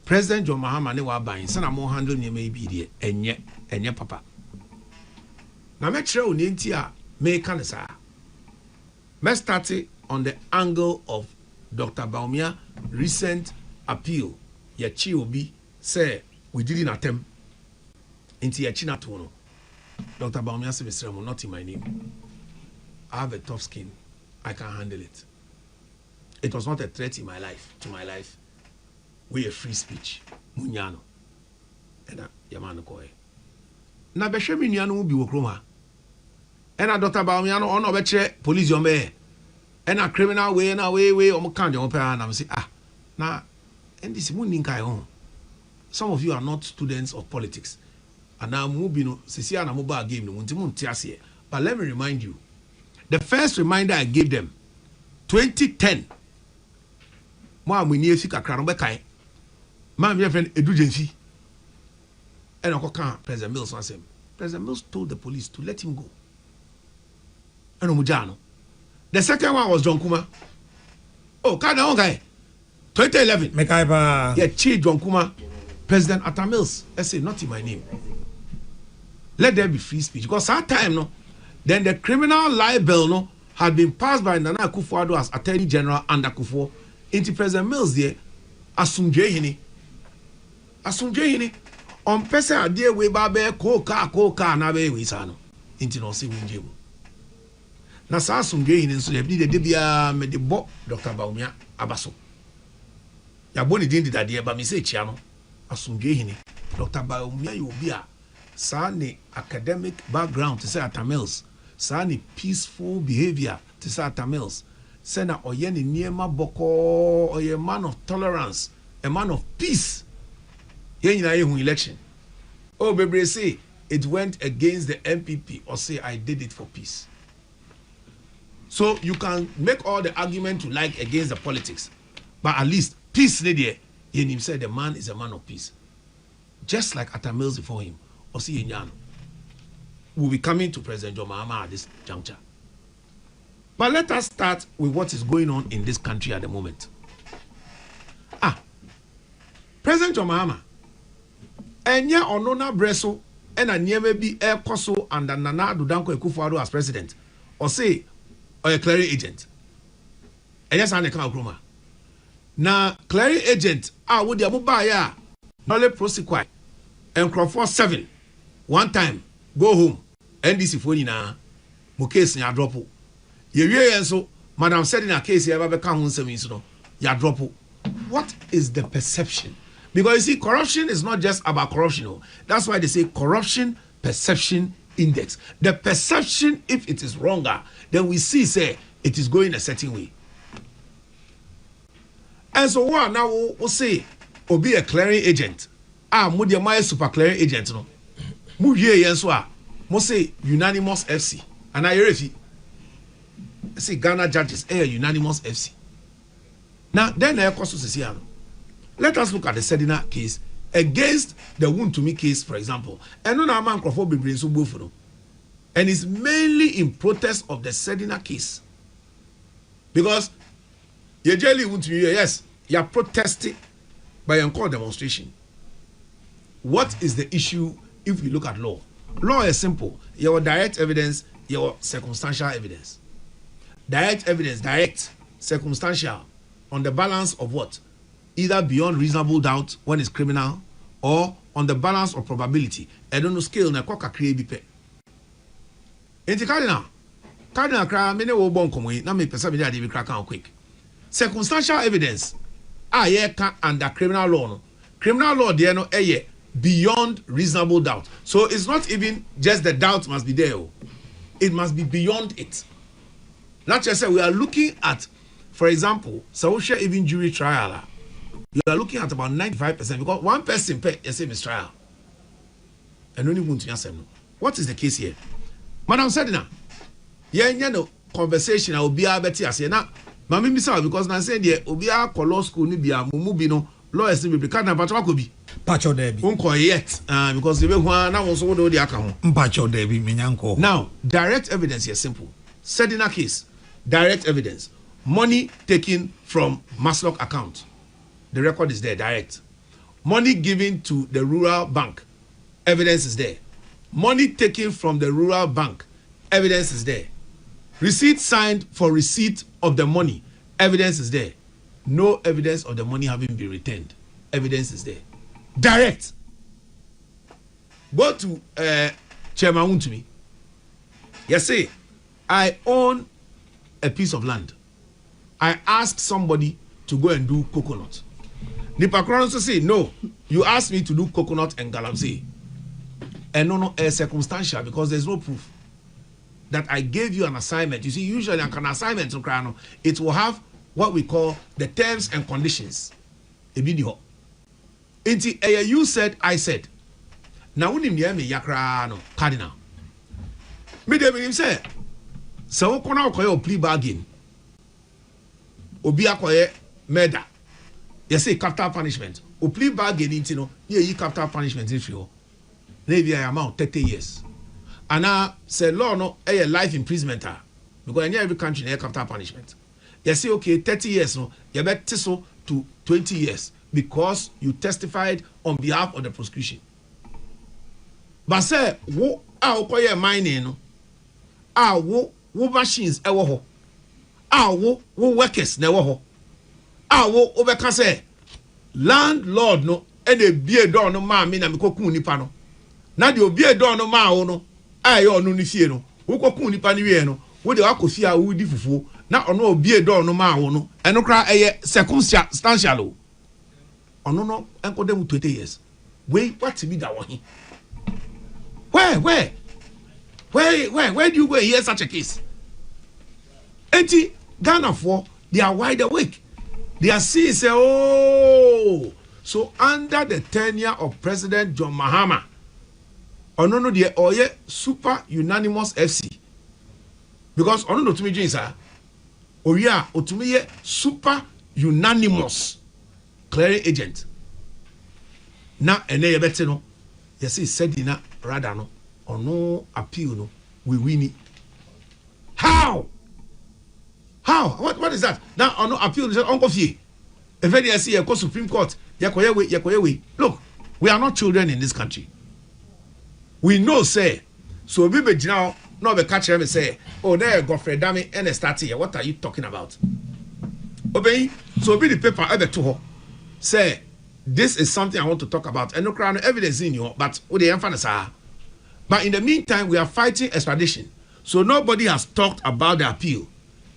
President John Mahama ne wa ban sana mo handle ne may be there enye papa. Na me try oni nti a me kan sa. Me start on the angle of Dr. Baumia recent appeal. Ya chi obi say we did in attempt into ya china to no. Dr. Baumia said, Mr. Ramo, not in my name. I have a tough skin. I can handle it. It was not a threat in my life, to my life. We a free speech. Munyano. And Yamano Koe. Na beshe mi nyano ubi wokroma. And Dr. Baumia no ono beche police your me. And a criminal way na way omo kan de omo and I say na and this muninka on. Some of you are not students of politics. And now moving Sisia na mobile game no muntimun tiasie. But let me remind you, the first reminder I gave them, 2010. Mo amuni efi kakra no be kan. Ma my friend Edu Jenfi. And Ocquaye President Mills was him. President Mills told the police to let him go. And Omujano. The second one was John Kuma. Oh, kada on guy. 2011. Mekaiba. Yeah, Chi John Kuma. President Atta Mills. I say not in my name. Let there be free speech. Because that time, no, then the criminal libel no had been passed by Nana Akufo-Addo as Attorney General under Akufo into President Mills there. Asumje hini. On person adie we babe koka na be we sano. Into no si winjemu. Na sa asumje hini nso de bia me de bo Dr. Baumia abaso. Ya boni din didade ba me se chia no. Asumje hini. Dr. Baumia you be a Sani academic background to say Atta Mills. Sani peaceful behavior to say Atta Mills. Sena oyeni niema boko oye man of tolerance, a man of peace. Yen na yehu election. Oh bebre say it went against the NPP or say I did it for peace. So you can make all the argument you like against the politics, but at least peace lady yen said the man is a man of peace. Just like Atta Mills before him. Will be coming to President John Mahama at this juncture. But let us start with what is going on in this country at the moment. President John Mahama, enya onona breso ena nieme bi ekoso and Nana Dudanko Akufo-Addo as president, or say or a clearing agent. Enya sa ne kan okroma. Na clearing agent wo dia mo ba ya nole prosecute and Crawford 7. One time, go home. NDC for na mo case ya drop. Ye wie enso, madam said in a case ya be kan hunsem so no, ya drop. What is the perception? Because you see, corruption is not just about corruption. That's why they say corruption perception index. The perception, if it is wronger, then we see say it is going a certain way. And so what now we say or be a clearing agent. Mudia my super clearing agent no. Muye yenso a mo say unanimous FC and I refi say Ghana judges unanimous FC. Now then let us look at the Sedina case against the Wound to Me case, for example. And no man Crawford be bring so both and it's mainly in protest of the Sedina case. Because you jelly Wound to Me, yes, you are protesting by a call demonstration. What is the issue if you look at law? Law is simple. Your direct evidence, your circumstantial evidence. Direct evidence, direct, circumstantial, on the balance of what? Either beyond reasonable doubt when it's criminal, or on the balance of probability. I don't know scale na kwa create bipe. Enti cardinal kra me ne wo bon komo na me pesa me dey be crack am quick. Circumstantial evidence ye can under criminal law no. Criminal law there no beyond reasonable doubt. So it's not even just the doubt must be there. It must be beyond it. Not just say we are looking at, for example, social even jury trial. You are looking at about 95% because one person pay a same trial. And only want to answer no. What is the case here? Madam Sedina, no conversation I will be able to say now. Mami misa because na say there obi a law school ni bia mumu bi no lawyers ni be na patwa ko bi patcho there bi unko yet because the way na won so do dey aka ho patcho there bi menyanko. Now direct evidence is simple. Sedina case, direct evidence, money taken from Maslock account, the record is there direct. Money given to the rural bank, evidence is there. Money taken from the rural bank, evidence is there. Receipt signed for receipt of the money, evidence is there. No evidence of the money having been returned, evidence is there. Direct. Go to Chairman Untumi. Yes, say, I own a piece of land. I asked somebody to go and do coconut. Nipakron say, no, you asked me to do coconut and galamsey. And no, circumstantial because there's no proof that I gave you an assignment. You see, usually an assignment to Krano, it will have what we call the terms and conditions. A video. You said, I said. Now, when you me yakrano cardinal. Me de him say, so kona okoye plea bargain. Obi akoye murder. You say capital punishment. O plea bargain intino, ye capital punishment in you. Maybe I amount 30 years. And now say law no a life imprisonment because in every country they capital punishment. You say okay 30 years no, you bet so to 20 years because you testified on behalf of the prosecution. But say wo Ocquaye mining no wo machines e wo ho wo workers na wo ho wo obeka say landlord no e dey bie door no ma me na me kokun nipa no na de obi edon no ma wo no aye onu ni fie no wo kokun nipa ni wie no wo de akofie a wo di fufuo na ono obi edon no ma wo no eno kra eye circumstantial o ono no enko dem 20 years we what be that one where do you go hear such a case? Enti Ghana for they are wide awake. They are seeing say oh so under the tenure of President John Mahama ono no de oye super unanimous FC because ono no tumi dwin sa oria otumi ye super unanimous clearing agent na ene ye bete no ye say said na rather no ono appeal no we win it. How what is that now ono appeal is uncle fie if any see go Supreme Court yakoye we look we are not children in this country. We know say so we be now no be catch me say oh there Godfrey Dami and start here what are you talking about obey so be the paper ever to her say this is something I want to talk about and no crown evidence in you but what the emphasis but in the meantime we are fighting extradition so nobody has talked about the appeal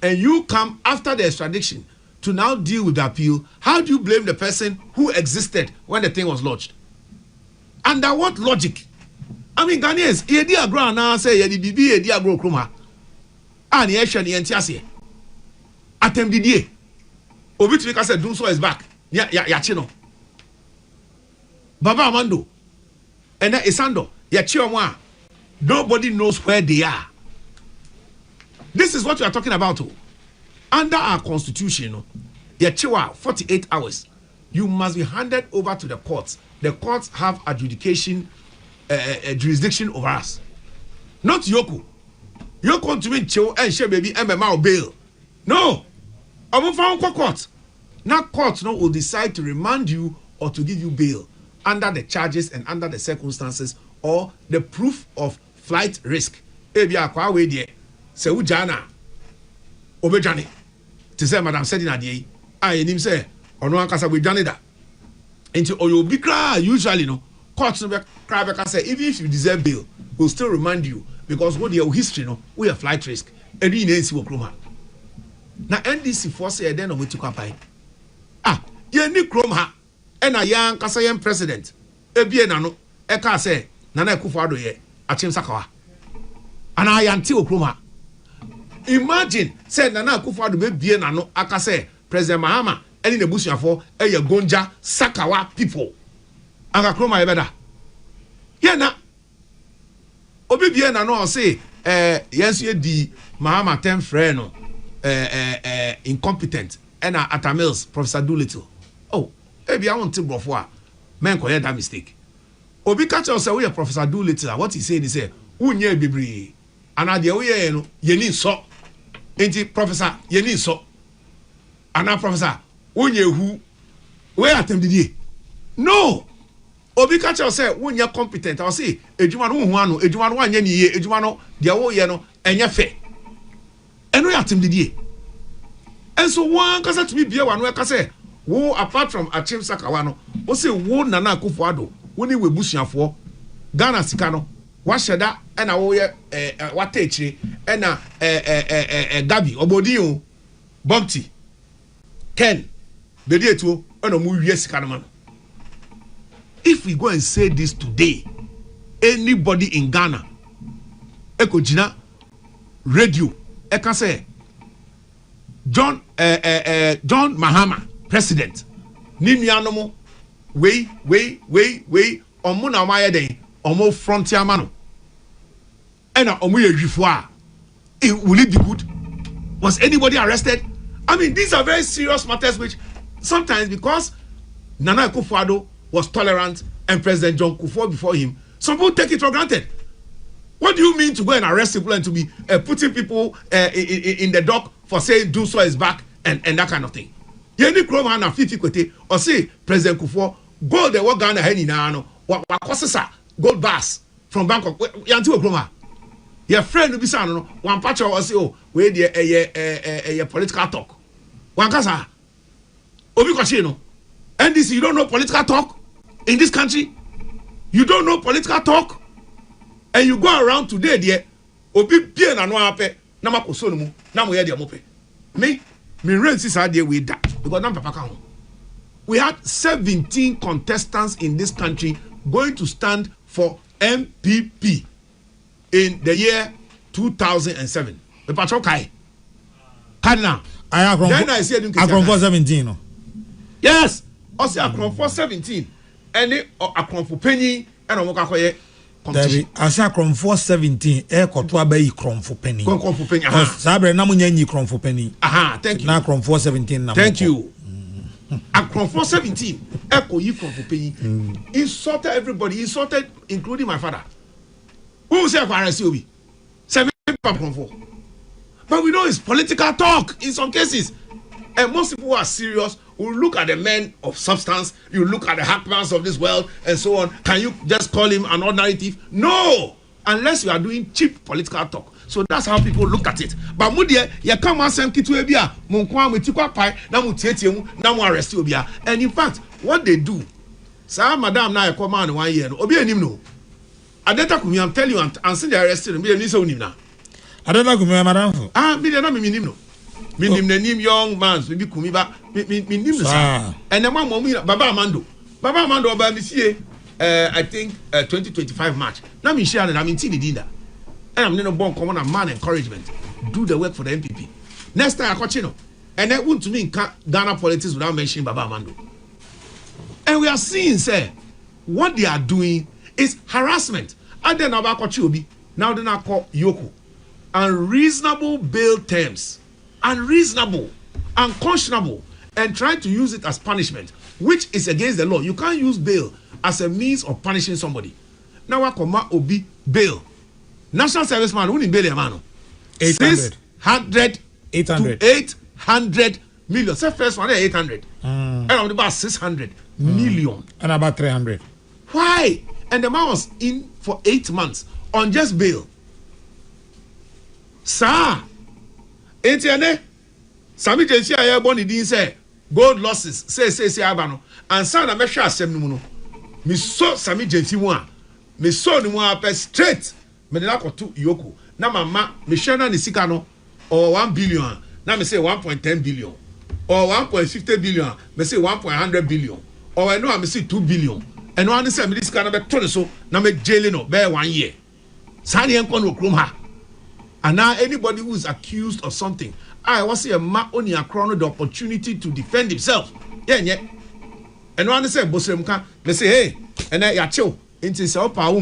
and you come after the extradition to now deal with the appeal. How do you blame the person who existed when the thing was lodged? Under what logic? I mean, Ghanaians, ye di agro na say ye di bibi ye di agro kroma. Ani e hwe ne enti ase. Atem didie. Obi tumi ka say Dunso is back. Ya chi no. Baba Amando. And Isando, ya chi omo a. Nobody knows where they are. This is what you are talking about. Under our constitution, ya chiwa 48 hours. You must be handed over to the courts. The courts have adjudication jurisdiction over us. Not Yoko. Yoko to me chill and share baby MMR bail. No. I'm found court. Now court no will decide to remand you or to give you bail under the charges and under the circumstances or the proof of flight risk. Ebi akwa we die. Se ujana. Obejani. To say Madam said in a day. I him say ono ankasa we dwane da. Enti oyo bi kra usually no court no be kra be ka say even if you deserve bail we'll still remind you because what your history no we have flight risk edi na ensi wo kroma na NDC for say den no we took apai ye ni krom ha e na yan kasa yan president ebie na no e ka say Nana Akufo-Addo ye achim sakawa ana yanti wo kroma. Imagine say Nana Akufo-Addo be bie na no aka say President Mahama any nebusuafo eye gonja sakawa people anga kroma ebeda ye na obi bie na no say yenso ye di Mahama 10 friend no incompetent and Atamils Professor Doolittle oh ebi I want to brofo a men koye that mistake obi catch us say we Professor Doolittle what he say he say unye bibiri ana de we ye no ye ni so enti professor ye ni so ana professor unye hu we atem didie no obi ka che say wonya competent I say ejuma no hu anu ejuma no wanya ni ye ejuma no de wo ye no enye fe eno ya timdidie enso one kasa to be bia wanu e ka say wo apart from Achim Sakawa no o say wo Nana Akufo-Addo woni we busuafo Ghana sika no wa sheda e na wo ye wata echire e na Gabi obodi o Bumpty Ken bedi etuo e no mu wie sika no man. If we go and say this today, anybody in Ghana ekojina radio e ka say John Mahama president ni nuanom we omo na maye den omo frontier man and omo ye hwifo a will it be good? Was anybody arrested? I mean, these are very serious matters which sometimes because Nana Akufo-Addo was tolerant and President John Kufuor before him, some people take it for granted. What do you mean to go and arrest people and to be putting people in the dock for saying do so is back and that kind of thing? Yeni Kroma na 50 kwete or say President Kufuor gold the work Ghana heni na no wa kosesa gold bars from Bangkok yanti Kroma. Your friend will be saying no one patch or say oh we dey a political talk. One kasa obi kwashi no. NDC you don't know political talk in this country? You don't know political talk? And you go around today there obi pie na no ape na makoso no mu na mo ye de mo pe. Me rent is out there with that because now papa can. We had 17 contestants in this country going to stand for NPP in the year 2007. The patrol Ocquaye. Then I said Akron 417 no. Yes, I say Akron 417 and Akron for penny and Omokakoye competition. I say Akron 417 e koto abayi Akron for penny. Akron for penny. Sabre na munye nyi Akron for penny. Thank you. Na Akron 417 na. Thank you. Akron 417 Echo you from for penny. Insulted everybody, insulted including my father. Who say for RSOB? 7 Akron 4. But we know it's political talk in some cases. And most people who are serious will look at the men of substance, you look at the hackmans of this world, and so on. Can you just call him an ordinary thief? No! Unless you are doing cheap political talk. So that's how people look at it. But Mudia, you come and send Kitu Ebia, Munkwa, Mutikwa Pai, Namu Tietium, Namu arrest Obia. And in fact, what they do, Sir Madam na come on 1 year, Obia Nimno. Adeta Kumi, I'm telling you, and send the arrested, and be a Niso Nimna. Adeta Kumi, Madam. Bidana Minimno. Minim young man, maybe Kumiba, Minim, and the man, Baba Amando. Baba Amando, by Monsieur, I think 2025 March. Now, Michelle, and I'm in Tinidina. And I'm not born common a man encouragement. Do the work for the NPP. Next time, I continue. And I want to mean Ghana politics without mentioning Baba Amando. And we are seeing, sir, what they are doing is harassment. And then now they now call Yoko. Unreasonable bail terms. Unreasonable, unconscionable, and trying to use it as punishment, which is against the law. You can't use bail as a means of punishing somebody. Now, I come obi bail. National serviceman, who need bail a man? 600 to 800 million. Say first one, 800. And about 600 million. And about 300. Why? And the man was in for 8 months on just bail. Sir. Etienne, Sami Jensi aye born in say gold losses say abano and sound a measure asem no no me so Sami Jensi one me so no one per straight me na ko to Yoko na mama me share na ni sika no or 1 billion na me say 1.10 billion or 1.50 billion me say 1.100 billion or I know me say 2 billion and one say me this kind of be to so na me jail no be 1 year sani enko no krom ha. And now anybody who is accused of something, I was a ma only a chrono the opportunity to defend himself. Yeah. And one say Bosremka, they say, hey, and then ya chill into self power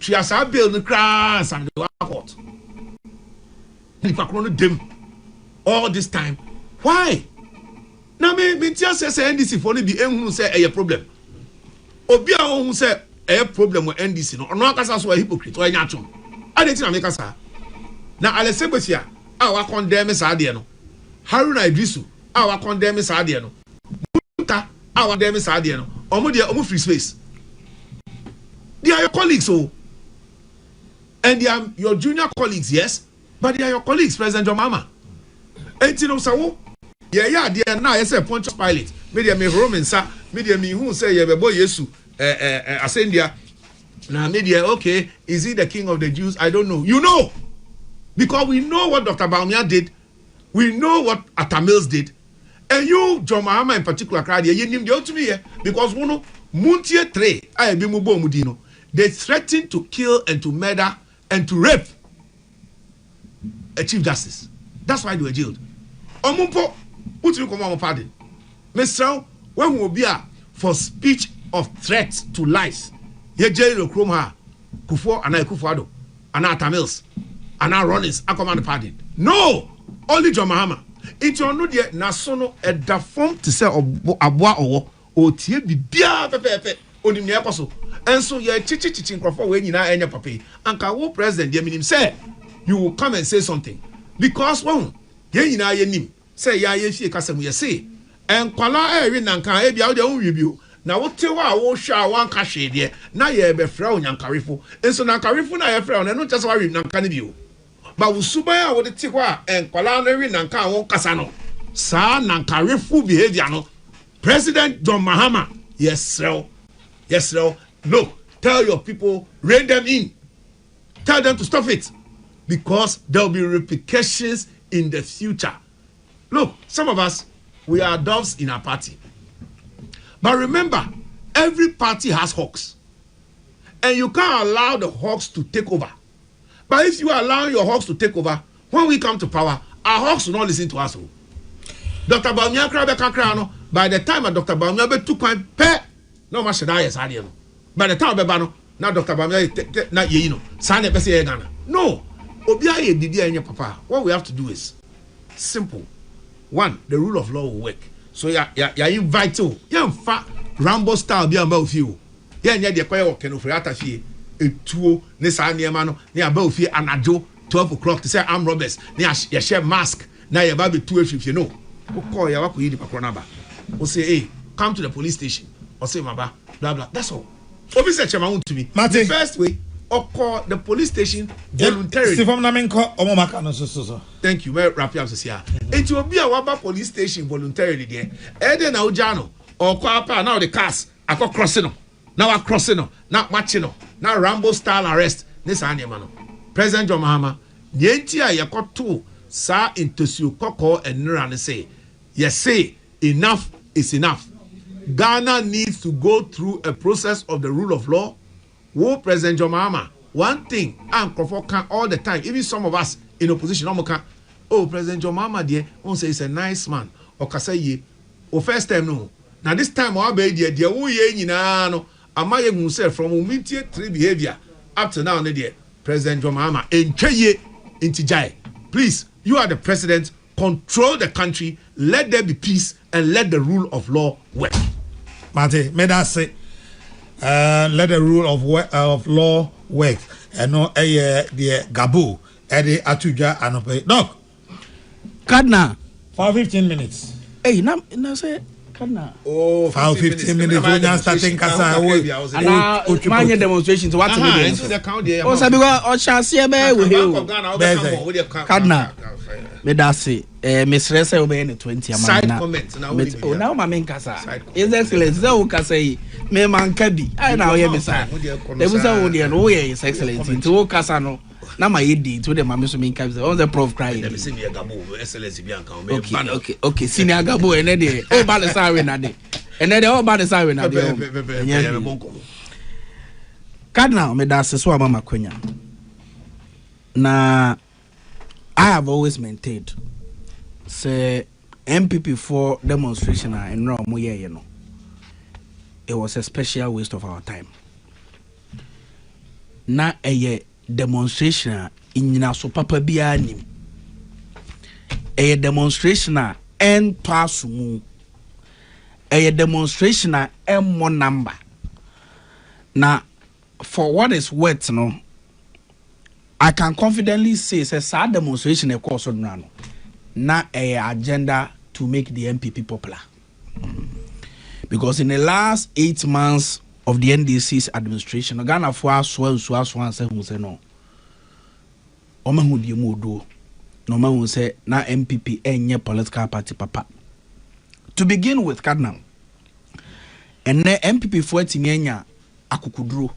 she has a bill the crass and the court. If I chrono them all this time, why? Now me just say NDC for be who say a problem. Obia who say a problem with NDC no kasa so a hypocrite or nyachum. I didn't make us. Now, Alessebesia, our condemn is Adiano. Haruna Idrisu, our condemn is Adiano. Muta, our them is idea no omo free space. They are your colleagues, so and they are your junior colleagues, yes, but they are your colleagues, President John Mahama. And you know, so yeah, they are now. I say Pontius Pilate. Media me Roman sa. Media me who say yeah, boy Yesu. Ascendia. Now media okay. Is he the king of the Jews? I don't know. You know, because we know what Dr. Baumia did. We know what Atamils did, and you, John Mahama in particular, cried. You name the to me here because one no Muntie Tre. I be mubo mudino. They threatened to kill and to murder and to rape a chief justice. That's why they were jailed. Omumpo, what do you come on pardon? Mr. When we be for speech of threat to life, ye jail of Kromha, Kufo, and I Kufuado, and our Tamils, and our Rollins, I command pardon. No! Only John Mahama. It's your no dear Nasono at the form to say Abwa or Tie be bia pepe, only near apostle. And so you're chiching Crawford when you know any papi. And Kawo president, dear minim say, you will come and say something. Because one, ye na ye nim, say ya ye fi kasem ye say. And kwala e wi nanka e bia wo de won review. Na wo te wa wo hwa wan ka hwe de, na ye be fra onyankarefo. Enso nankarefo na ye fra no no chese wa wi nanka ne bio. Ba wo suban a wo de te ho a en kwala na wi nanka won kasa no. Sa nankarefo behavior no. President John Mahama, yes sir. Yes sir. Look, tell your people, rein them in. Tell them to stop it. Because there will be repercussions in the future. Look, some of us, we are doves in our party. But remember, every party has hawks. And you can't allow the hawks to take over. But if you allow your hawks to take over, when we come to power, our hawks will not listen to us. Dr. Baumia Krabbe, by the time Dr. Baumia took one pet, no much should I as I by the time Bebano, now Dr. Baumia, not you know, sign a Bessie Ghana. No. Obiaye Didi and your papa. What we have to do is simple. One, the rule of law will work. So ya invite you. Ya fa Rambo style be about you. Ya nya de kwaya work no friata fie. Etuo ne sa niema no ne about fie anajo 12 o'clock to say arm robbers. Ne ya share mask. Na ya ba be 2 afifie no. Go call ya wakoyi di pakro na ba. O say hey, come to the police station. O say maba blah blah. That's all. Obi say chema want to me. The first way or call the police station voluntarily. Thank you. Very rapid answer here. It will be a Waba police station voluntarily there. Eden now Jano or call now the cars. I got crossing. Now I crossing. Not matching. Now Rambo style arrest. This animal. President John Mahama. Yentia yakot two sa into su koko and run say. Yes, say enough is enough. Ghana needs to go through a process of the rule of law. Wo President John Mahama, one thing and Crawford can all the time, even some of us in opposition, oh President John Mahama dear, won't say he's a nice man, or Kasaye, or first time no. Now this time our baby dear, who ye no, Amaya himself from immediate tree behavior up to now, dear President John Mahama, and Chaye Intijai. Please, you are the president, control the country, let there be peace, and let the rule of law work. Mate, may I say? Let the rule of law work. And no, the Gabu, Eddie Atuja, and pay. Doc, Kadna for 15 minutes. Hey, now say Kadna. Oh, for 15 minutes. When you starting Kasa, and my demonstrations. What's the county? Oh, Sabiwa, or shall see a bear with you. Kadna, may I say? Miss Ressa obey 20 side comments now. Oh, now my main Kasa. His Excellency, though, Kasay, me man Kabi. I now hear me say. There was a woody and oh, His Excellency, to Casano. Now my ED to the Mammy Cabs, all the prof crying. Okay, Senior Gabo and Eddie, oh, Balasari Nade. And then all Balasari Nade. Cardinal, me that's a swamma Quenya. Now, I have always maintained. Say NPP for demonstration and no more you know. It was a special waste of our time. Na a demonstration in so papa bianim. A demonstration and pasumu. A demonstration and more number. Now for what is worth no, I can confidently say it's a sad demonstration a course on run. Not a agenda to make the NPP popular. Because in the last 8 months of the NDC's administration, Ghana for and say no. Oma hu di mu do. No man will say na NPP enye political party papa. To begin with, Cardinal. And the NPP for Tinyanya akukudro.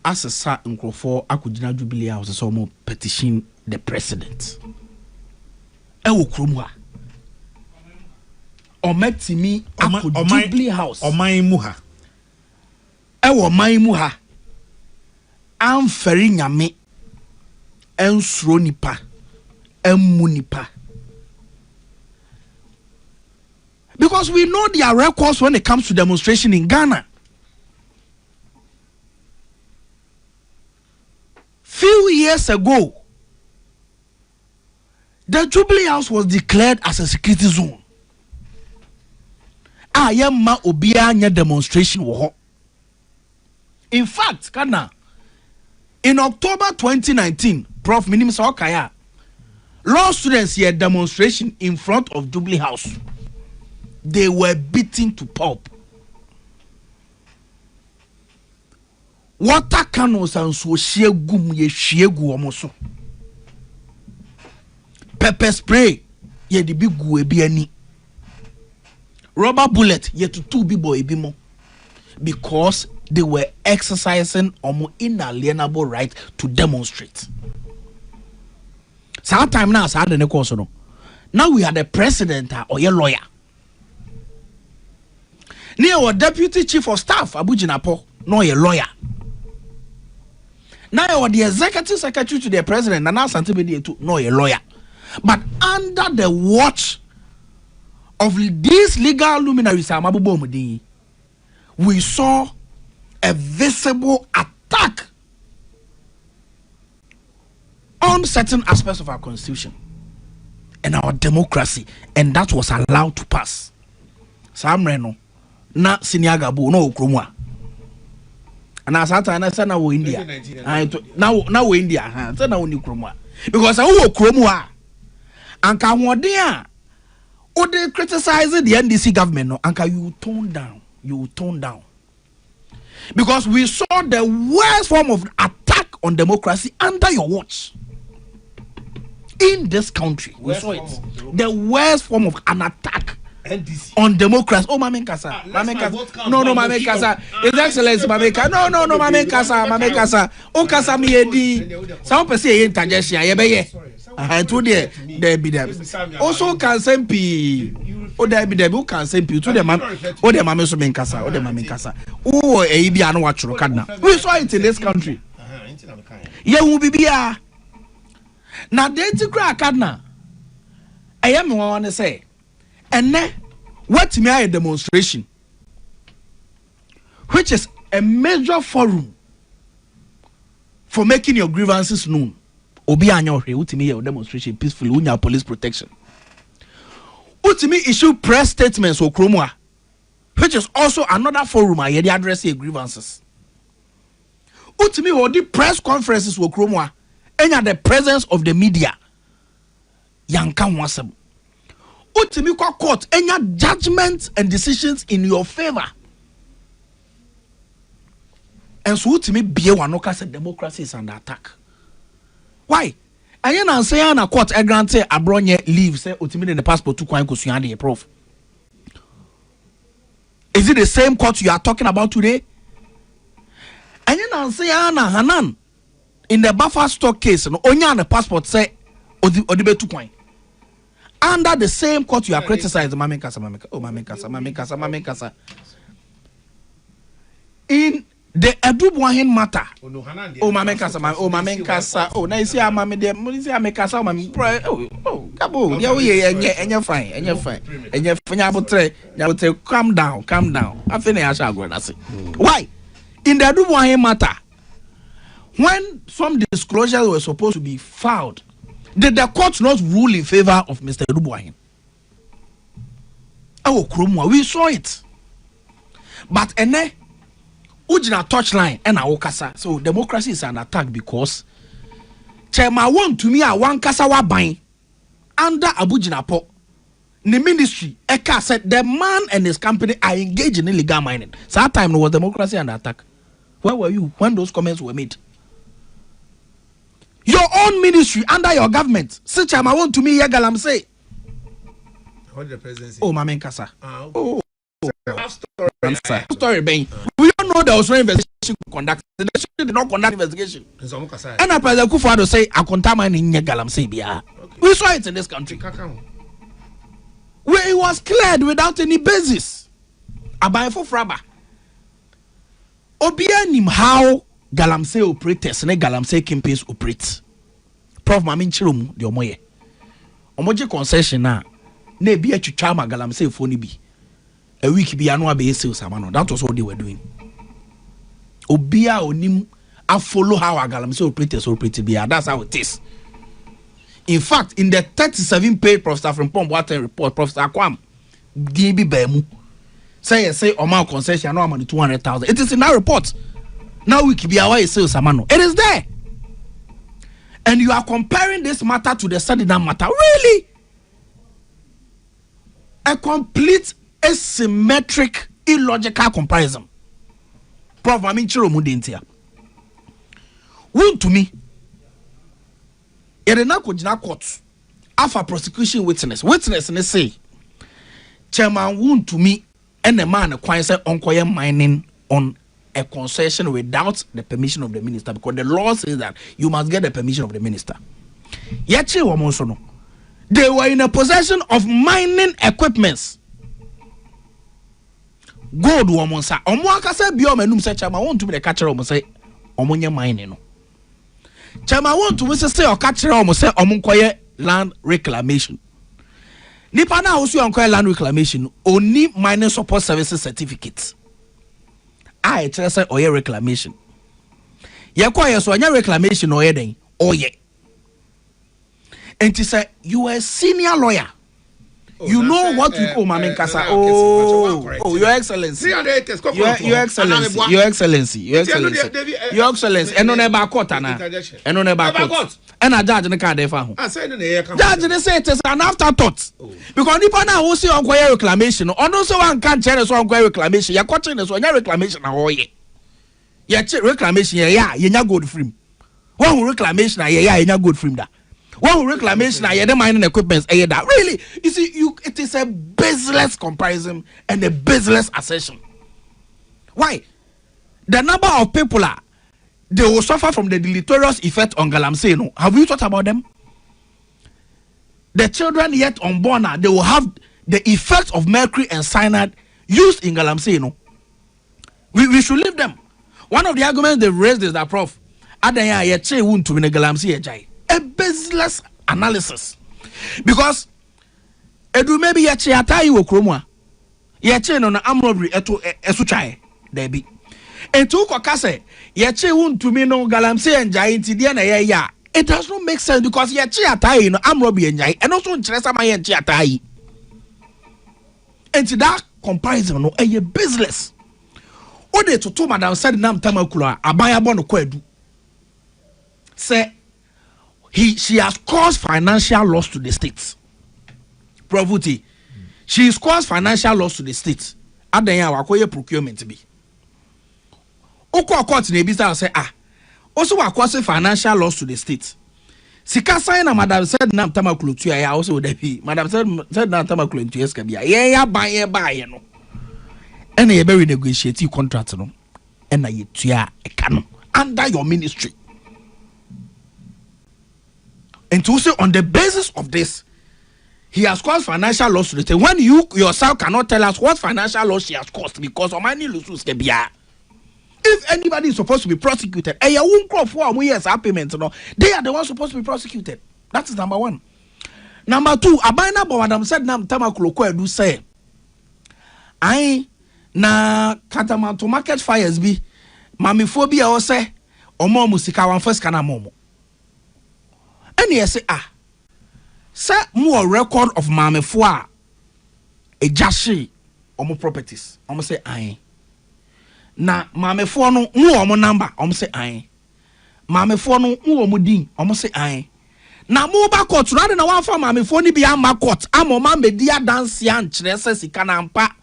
As a sa nkrofo akudina Jubilee House so mo petition the president. Ewo kromwa. Ometimi Jubilee House. Oman muha. Ewo man muha. Amferi nyame. Ensro nipa. Emmu nipa. Because we know their records when it comes to demonstration in Ghana. Few years ago, the Jubilee House was declared as a security zone. Ayama obianya demonstration wo. In fact, Ghana, in October 2019, Prof. Minister Ocquaye, law students here demonstration in front of Jubilee House. They were beaten to pulp. Water cannons and so shegum ye shegu omoso. Pepper spray ye di bigu ebiani. Rubber bullet ye to two bibo ebimo. Because they were exercising omo inalienable right to demonstrate. Sometime now, now we had a president or a lawyer. Near our deputy chief of staff, Abujinapo, no a lawyer. Now the executive secretary to the president, Nana Santibedi, no a lawyer. But under the watch of these legal luminaries, we saw a visible attack on certain aspects of our constitution and our democracy, and that was allowed to pass. Sam Reno, na Siniagabu, no Krumwa. And as I said, now we're India. Now we're India. So now we're Krumwa. Because I will Krumwa. And Kamwadia, or they criticizing the NDC government, no, and you tone down. You tone down. Because we saw the worst form of attack on democracy under your watch. In this country, we saw it. The worst form of an attack NDC. On democracy. Oh, Mame Kasa. Mame Kasa. No, Mame Kasa. His Excellency, Mame Kasa. No, Mame Kasa. Mame Kasa. O Kasa mi edi. Some person say interjection. Yebeye. I told you there be them. Also can sempi. O there be them. Who can sempi? To them, o them Mame so Mame Kasa. O them Mame Kasa. Oh, ebi anu wachuro kadna. We saw it in this country. Yeah, we be here. Now the anti-crack kadna. I am want to say. And then, what me a demonstration, which is a major forum for making your grievances known. Obi anyo he ultimate your demonstration peacefully unya police protection. Ultimate issue press statements or kromwa, which is also another forum where they address your grievances. Ultimate or the press conferences or kromwa, and at the presence of the media. Yanka wasem. Ultimate court any judgments and decisions in your favor. And so ultimate be one said democracy is under attack. Why? And you know say na court a grant say abronye leave say ultimate in the passport to kwan kosuande prof. Is it the same court you are talking about today? And you know say na Hanan in the buffer stock case no onya na passport say odibe to kwan. Under the same court you are criticizing Mame Kasa. In the Edubuahin matter. Mame Kasa. Oh, now you see Mame de Mame Kasa Kabo. Yeah, fine. Calm down. I finish I shall go and say. Why? In the Edubuahin matter, when some disclosures were supposed to be filed, did the court not rule in favor of Mr. Edubuahin? Oh, Krumwa, we saw it. But ene ujina touchline and Okasa. So democracy is an attack because Chema want to me a one kasa wa bang under Abujinapo. the ministry Eka said the man and his company are engaged in illegal mining. So that time was democracy under attack. Where were you when those comments were made? Your own ministry under your government. Such I want to me Yagalam say. What did the president say? Oh, Mama Nkasa. Okay. Story being. We don't know there was no investigation conducted. The nation did not conduct investigation. And a President Kufuor say a contaminant in Yagalam say bia. We saw it in this country. Where it was cleared without any basis. Abai for Fraba. Obianim how Galamsey operators and Galamsey campaigns operate. Prof Mamin Chirum, the Omoye. Omoje concession na be a chuchama Galamsey phone be. A week be annual be sales amano. That was what they were doing. Obia onim I follow how a Galamsey operators operate be. That's how it is. In fact, in the 37-page Professor from Water report, Professor Akwam, DB Bemu, say Oman concession, no money 200,000. It is in our report. Now we keep our sales amano. It is there. And you are comparing this matter to the Suriname matter. Really? A complete asymmetric, illogical comparison. Prof. Mamin Chiro Mudintia. Wound to me. Yerena kujina court afa prosecution witness and say chairman wound to me and the man acquire say Ocquaye mining on a concession without the permission of the minister, because the law says that you must get the permission of the minister. Yachi wamonsono, they were in a possession of mining equipments. Gold wamonsa omwaka say biom enum say chairman want to be the catcher omo say omonye mining no. Chairman want to say or catcher almost say Ocquaye land reclamation. Nipa na also Ocquaye land reclamation only mining support services certificates. I tell say oye reclamation. Yakoye so anya reclamation oye den oye. And she say you are a senior lawyer. You know what we call Mama Nkasa. Oh, Your Excellency. Your Excellency. Your Excellency. Your Excellency. Your Excellency. And on a court, and on a court. And a judge in the car, they found. Judge, they say it is an afterthought. Because Nipa now who see Ocquaye reclamation, or no so one can't tell us Ocquaye reclamation. You're quoting us on your reclamation. Oh, yeah. Reclamation, yeah, you're good frame. One reclamation, yeah, you're good frame that. One reclamation, I had mining equipment. Really, you see, it is a baseless comparison and a baseless assertion. Why? The number of people they will suffer from the deleterious effect on Galamsey. No, have you thought about them? The children yet unborn, they will have the effects of mercury and cyanide used in Galamsey. No, we should leave them. One of the arguments they raised is that Prof. Adanya yet won't to be a Galamsey. A baseless analysis, because edu maybe yache atai wo kromwa yache no na amrobri eto esuchae there be etu kokase yache wuntumi no Galamsey enjai ntide na ya it does not make sense, because yache atai no amrobri enjai and also nkyere sama yache atai, and that comparison no a baseless. O de to madam said nam tamakula abaya bono kwadu say she has caused financial loss to the state. Provuti, she has caused financial loss to the state. Adanya wakoye procurement be. Oko court na ebisa say also wa cause financial loss to the state. Sika sign na madam said na tamakulu tu ya also dey be. Madam said na tamakulu tu eska bia. Ya buy no. And ye be renegotiate contract no. And na ye tua eka under your ministry. And to say on the basis of this, he has caused financial loss to the state. When you yourself cannot tell us what financial loss she has caused, because of money losses can be. If anybody is supposed to be prosecuted, and you won't crop for years payment, they are the ones supposed to be prosecuted. That is number one. Number two, Abina Bomadam said Nam Tamakuloko do say, I na Kataman to market fires be Mamiphobia or say, or more musika one first kana momo. And yes, say more record of Mame Foa a jashi or more properties. Almost say aye. Na Mame Foa no more number. Almost say aye. Mame Foa no more mudin. Almost say aye. na mobile court rather na one farm me phone bi am court amoma media dance ya nkyere se sika na mpa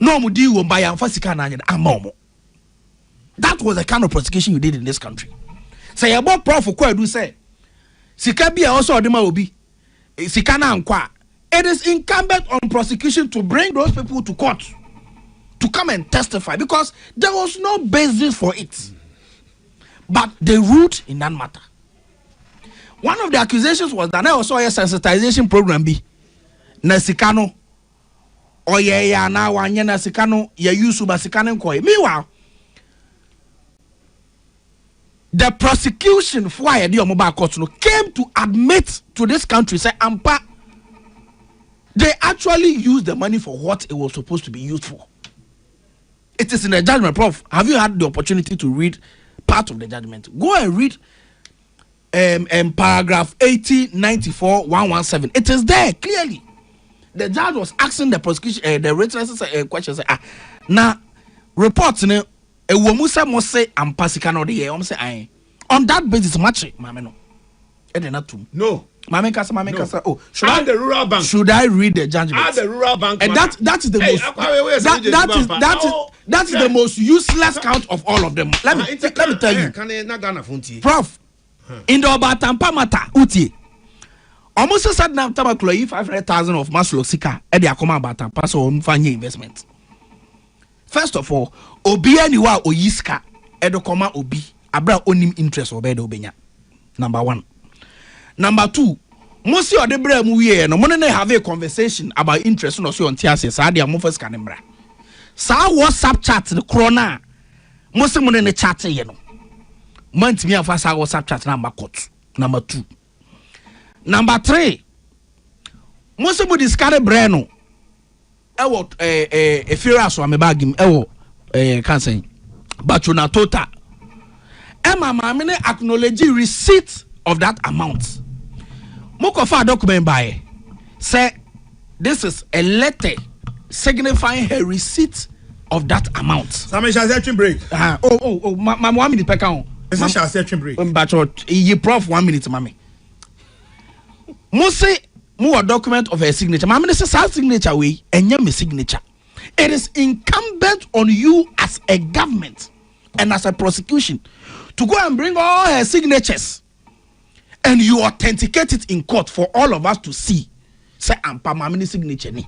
no mu di wo ba ya mfa sika na anya amomo. That was the kind of prosecution you did in this country. Say about prof Kwadu say sika bi also odema obi sika na nkwa. It is incumbent on prosecution to bring those people to court to come and testify because there was no basis for it. But they ruled in that matter. One of the accusations was that I saw a sensitization program be na sika no or ya na wanye na sika no ya use ba sika no nkwa. Meanwhile, the prosecution for the mobile court came to admit to this country say ampa they actually used the money for what it was supposed to be used for. It is in the judgment, Prof. Have you had the opportunity to read part of the judgment? Go and read paragraph 8094 117. It is there clearly. The judge was asking the prosecution, the witnesses questions. Now, reports ne womusa must say ampasika no de say on that basis match mama no. No. Mama kasa. Oh, the rural bank. Should I read the judgment? The rural bank. And that is the most the most useless count of all of them. Let me tell you. Prof, in the Obatampa matter, uti. Almost said now tamaklo 500,000 of Maslow Sika e dey akoma Obatampa so mfanye investment. First of all, obi aniwa oyiska e do koma obi abra onim interest obedo obenya. Number 1. Number 2, most of the brand we no money have a conversation about interest no so on TS sa dia mo first kanembra. Sa WhatsApp chat the corona. Most money ne chat ye no. Month me afa sa WhatsApp chat number court. Number 2. Number 3, most of the scare brand no. E what e fira so am bag him e wo can say. But na total. E mama me acknowledge receipt of that amount. Mokofa document by say this is a letter signifying her receipt of that amount. Sami shall searching break. My 1 minute per count. This is shall searching break. But you prof 1 minute, mommy. Mose more document of her signature. Mommy says her signature way and your signature. It is incumbent on you as a government and as a prosecution to go and bring all her signatures. And you authenticate it in court for all of us to see. Say, ampa mamini signature ni.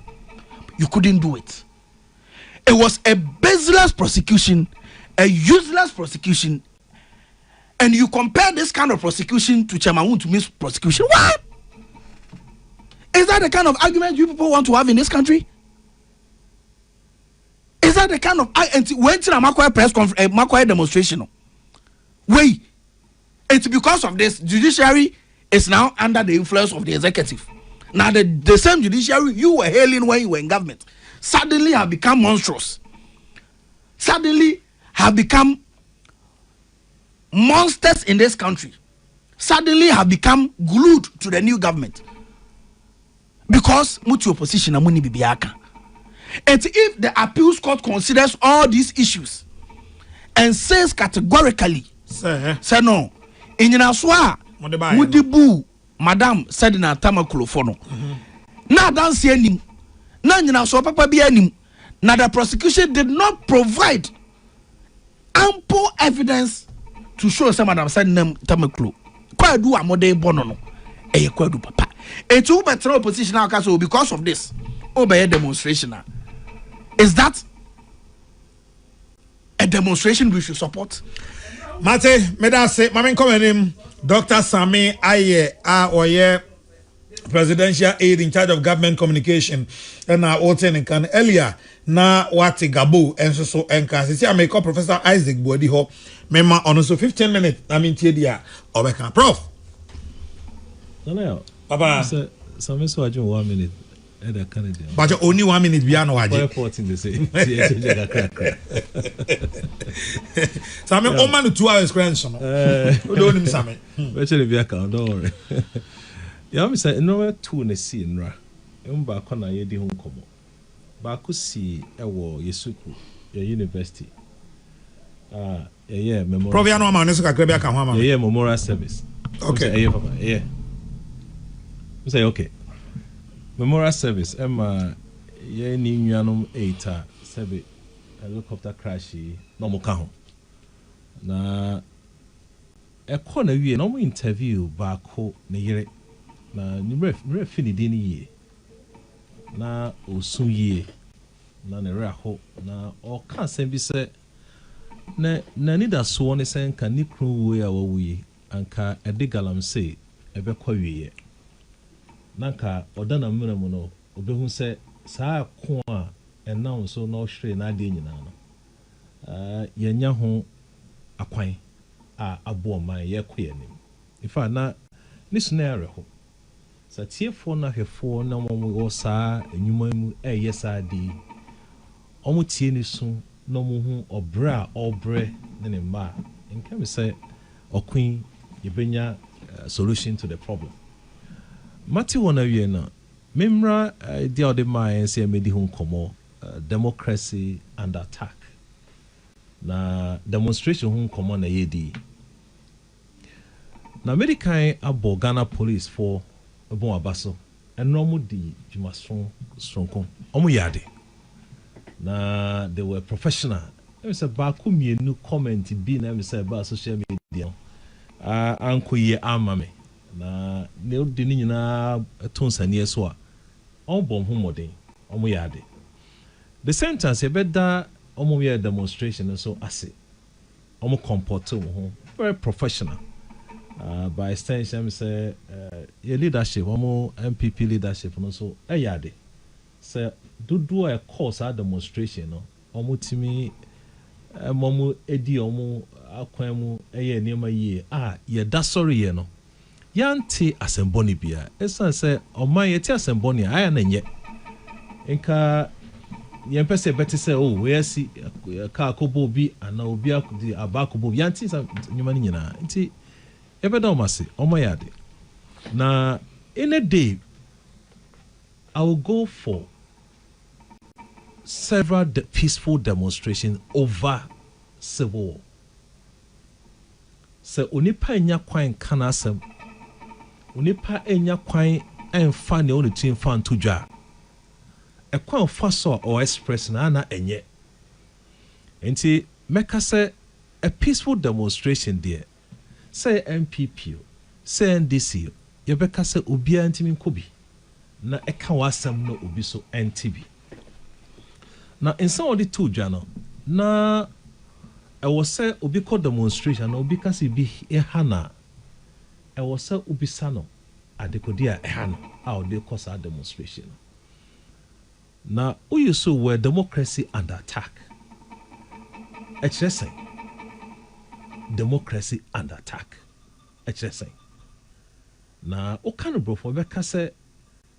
You couldn't do it. It was a baseless prosecution, a useless prosecution, and you compare this kind of prosecution to Chemaun to miss prosecution. What? Is that the kind of argument you people want to have in this country? Is that the kind of went to a Ocquaye press conference, Ocquaye demonstration? Wait. It's because of this judiciary is now under the influence of the executive. Now the same judiciary you were hailing when you were in government suddenly have become monstrous. Suddenly have become monsters in this country. Suddenly have become glued to the new government. Because mutual opposition amuni bibiaka. And if the appeals court considers all these issues and says categorically, say no. Inyina soa mudibu madam said na tamaklo for no na dance anim na nyina so papa bi anim na the prosecution did not provide ample evidence to show say madam said na tamaklo kwadu amode bono no eye kwadu papa etu better opposition aka so because of this obey demonstration. Is that a demonstration we should support? Mate, me da say, mama come him Dr. Sami Aye oye presidential aide in charge of government communication and na Oten kan earlier na wati Gabo and so enka see I make Professor Isaac Bodi ho mema on so 15 minutes I mean tie dia obeka prof. No Papa Sami so ajun 1 minute. But only 1 minute beyond waje. 14 they say. Sami Oman 2 hours grandson. Don't him Sami. Actually be account don't worry. Ya me say no 2 na see nra. Em ba ko na ye di ho komo. Ba ko si e wo Yesuku your university. Memorial. Prof ya no ma ne so kakra be aka ho ma. Memorial service. Okay. Papa. say okay memorial service Emma ye ni nuanom 8 sebe helicopter crash no mo ka ho na ekọ na wie no mo interview baako ne yere na ni refi ni din yie na osun yie na ne raho na o kan sen bi se na ni da so ne sen kan ni kru wo ya wo wi anka edigalam say ebekọ wie nanka odana mmere mu no obehu se saa ko a enam so no hwere na ade nyina no yenya ho akwan a abo man ye kọ yanim ifa na ni scenario ho sa tiefo na hwefo na mo saa enyuma mu yesa di omo tie ni so na mo hu obra obre ne ne ma nka me say Ocquaye yebenya solution to the problem mati wona wie na memra dia ode ma ense medi hu komo democracy under attack na demonstration hu komo na yedi na American abo Ghana police for bon abaso eno mu di jumason stronko omu yade na they were professional let me say ba ku mienu comment bi na me say ba social media anko ye amame na ne odi ni nyina tonsane so a obom hu modern omu yade the sentence e beda omu ye demonstration so ase omu comport ho very professional by extension say your leadership omu NPP leadership no so yade say do a course a demonstration no omu timi momu edi omu akwan mu eye niema yie ye da sorry ye no yanti asemboni bia esan say oman yeti asemboni aya na nye nka yempese beti say we si ka akobo bi ana obi akudi abakobo yanti nyuma ni nyina nti ebeda omase omayade na in a day I will go for several peaceful demonstrations over civil war. So onipa enya kwan kana asem onipa enya kwan enfa ne onu tin fa ntodwa e kwan fa so or express na enye enti meka say a peaceful demonstration there say NPP say NDC you beka say obi antimi nkobi na eka wasam no obi so NTB na insan odi todwa no na I was say obi ko demonstration obi kasi bi ehana I was say obi sano adekodia ehano how they cause a demonstration na uyu so where democracy under attack HSN democracy under attack HSN na o kan bro for be say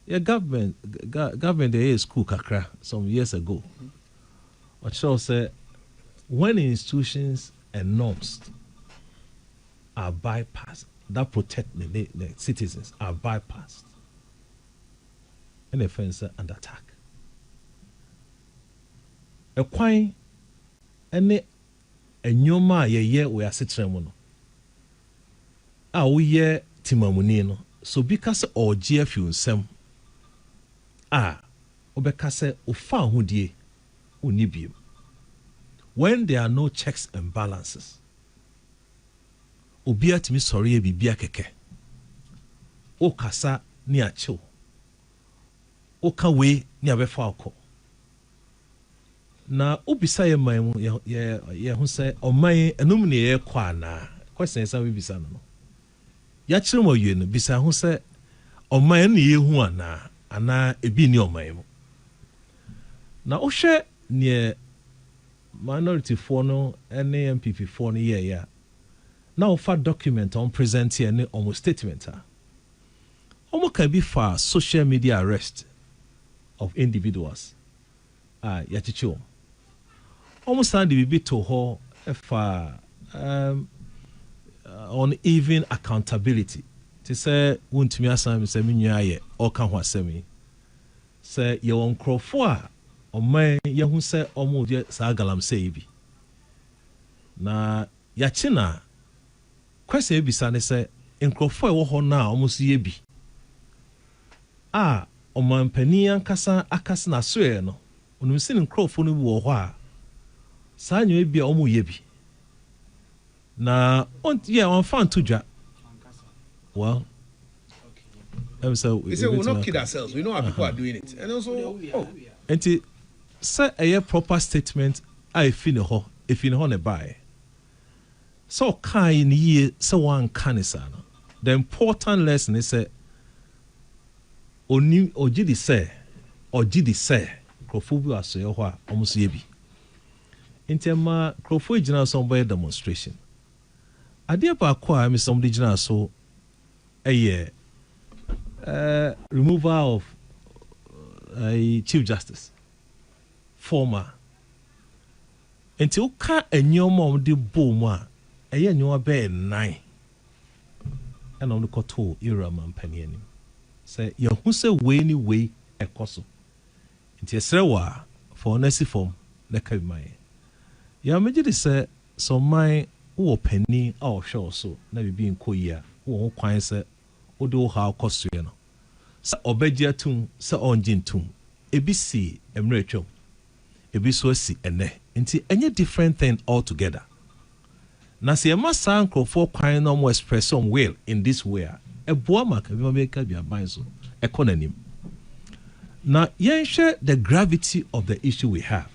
your government the school kakra some years ago what shall say when institutions and norms are bypassed that protect the citizens are bypassed and offense under attack a kwan any enyoma ye we are sitremu no we ye timamuni no so because or gf you nsem obeka say ofa hodie oni biem when there are no checks and balances obi atimi sori e bibia keke o kasa ni acho o ka we ni abefa akọ na obisa ye man ye hu say oman enum ne ye kwa ana question say we bisa no ya kire mo yie no bisa hu say oman ne ye hu ana ebi ni oman mu na o hwe ne minority for no NPP for no yeah now for document on present here ne almost statement almost can be for social media arrest of individuals yachicho almost and be to her for on even accountability to say won't me asam say me nyaye o kan ho asemi say ye won crofo oman yehu se omo de sa galam say bi na yachina kwese ebisa ne se nkrofo e wo ho na omo so ye bi Oman Penian Casa Akasna Sueno, when we seen in Crowfone war. Sanyo may be almost yebi. On fan to Jack. Well, we say we'll not kid ourselves. We know how people are doing it. And also, and say a proper statement, I feel ho, if you know buy. So kind ye so one canisana. The important lesson is say Oni or Jidi say or Jidi say Crofobu as yo almost yebi. Intema Crofo general somewhere demonstration. I dear Bakwa me somebody general so a year removal of a Chief Justice former until ka enyo mom de bomwa eye nyo be 9 and on the koto era man pani anim say ye hu say we ni we ekoso nti esrewa for nasi form na ka mai ya meje de say so man wo pani a show so na bibi nkoyia wo kwan say odo ha akosue no sa obegia tum sa onjin tum ebisi emretwom ebiso si ene nti enye different thing altogether na se ma sanko for kwan no mo express some will in this way eboa maka bi ma make bia ban so economy na yen share the gravity of the issue we have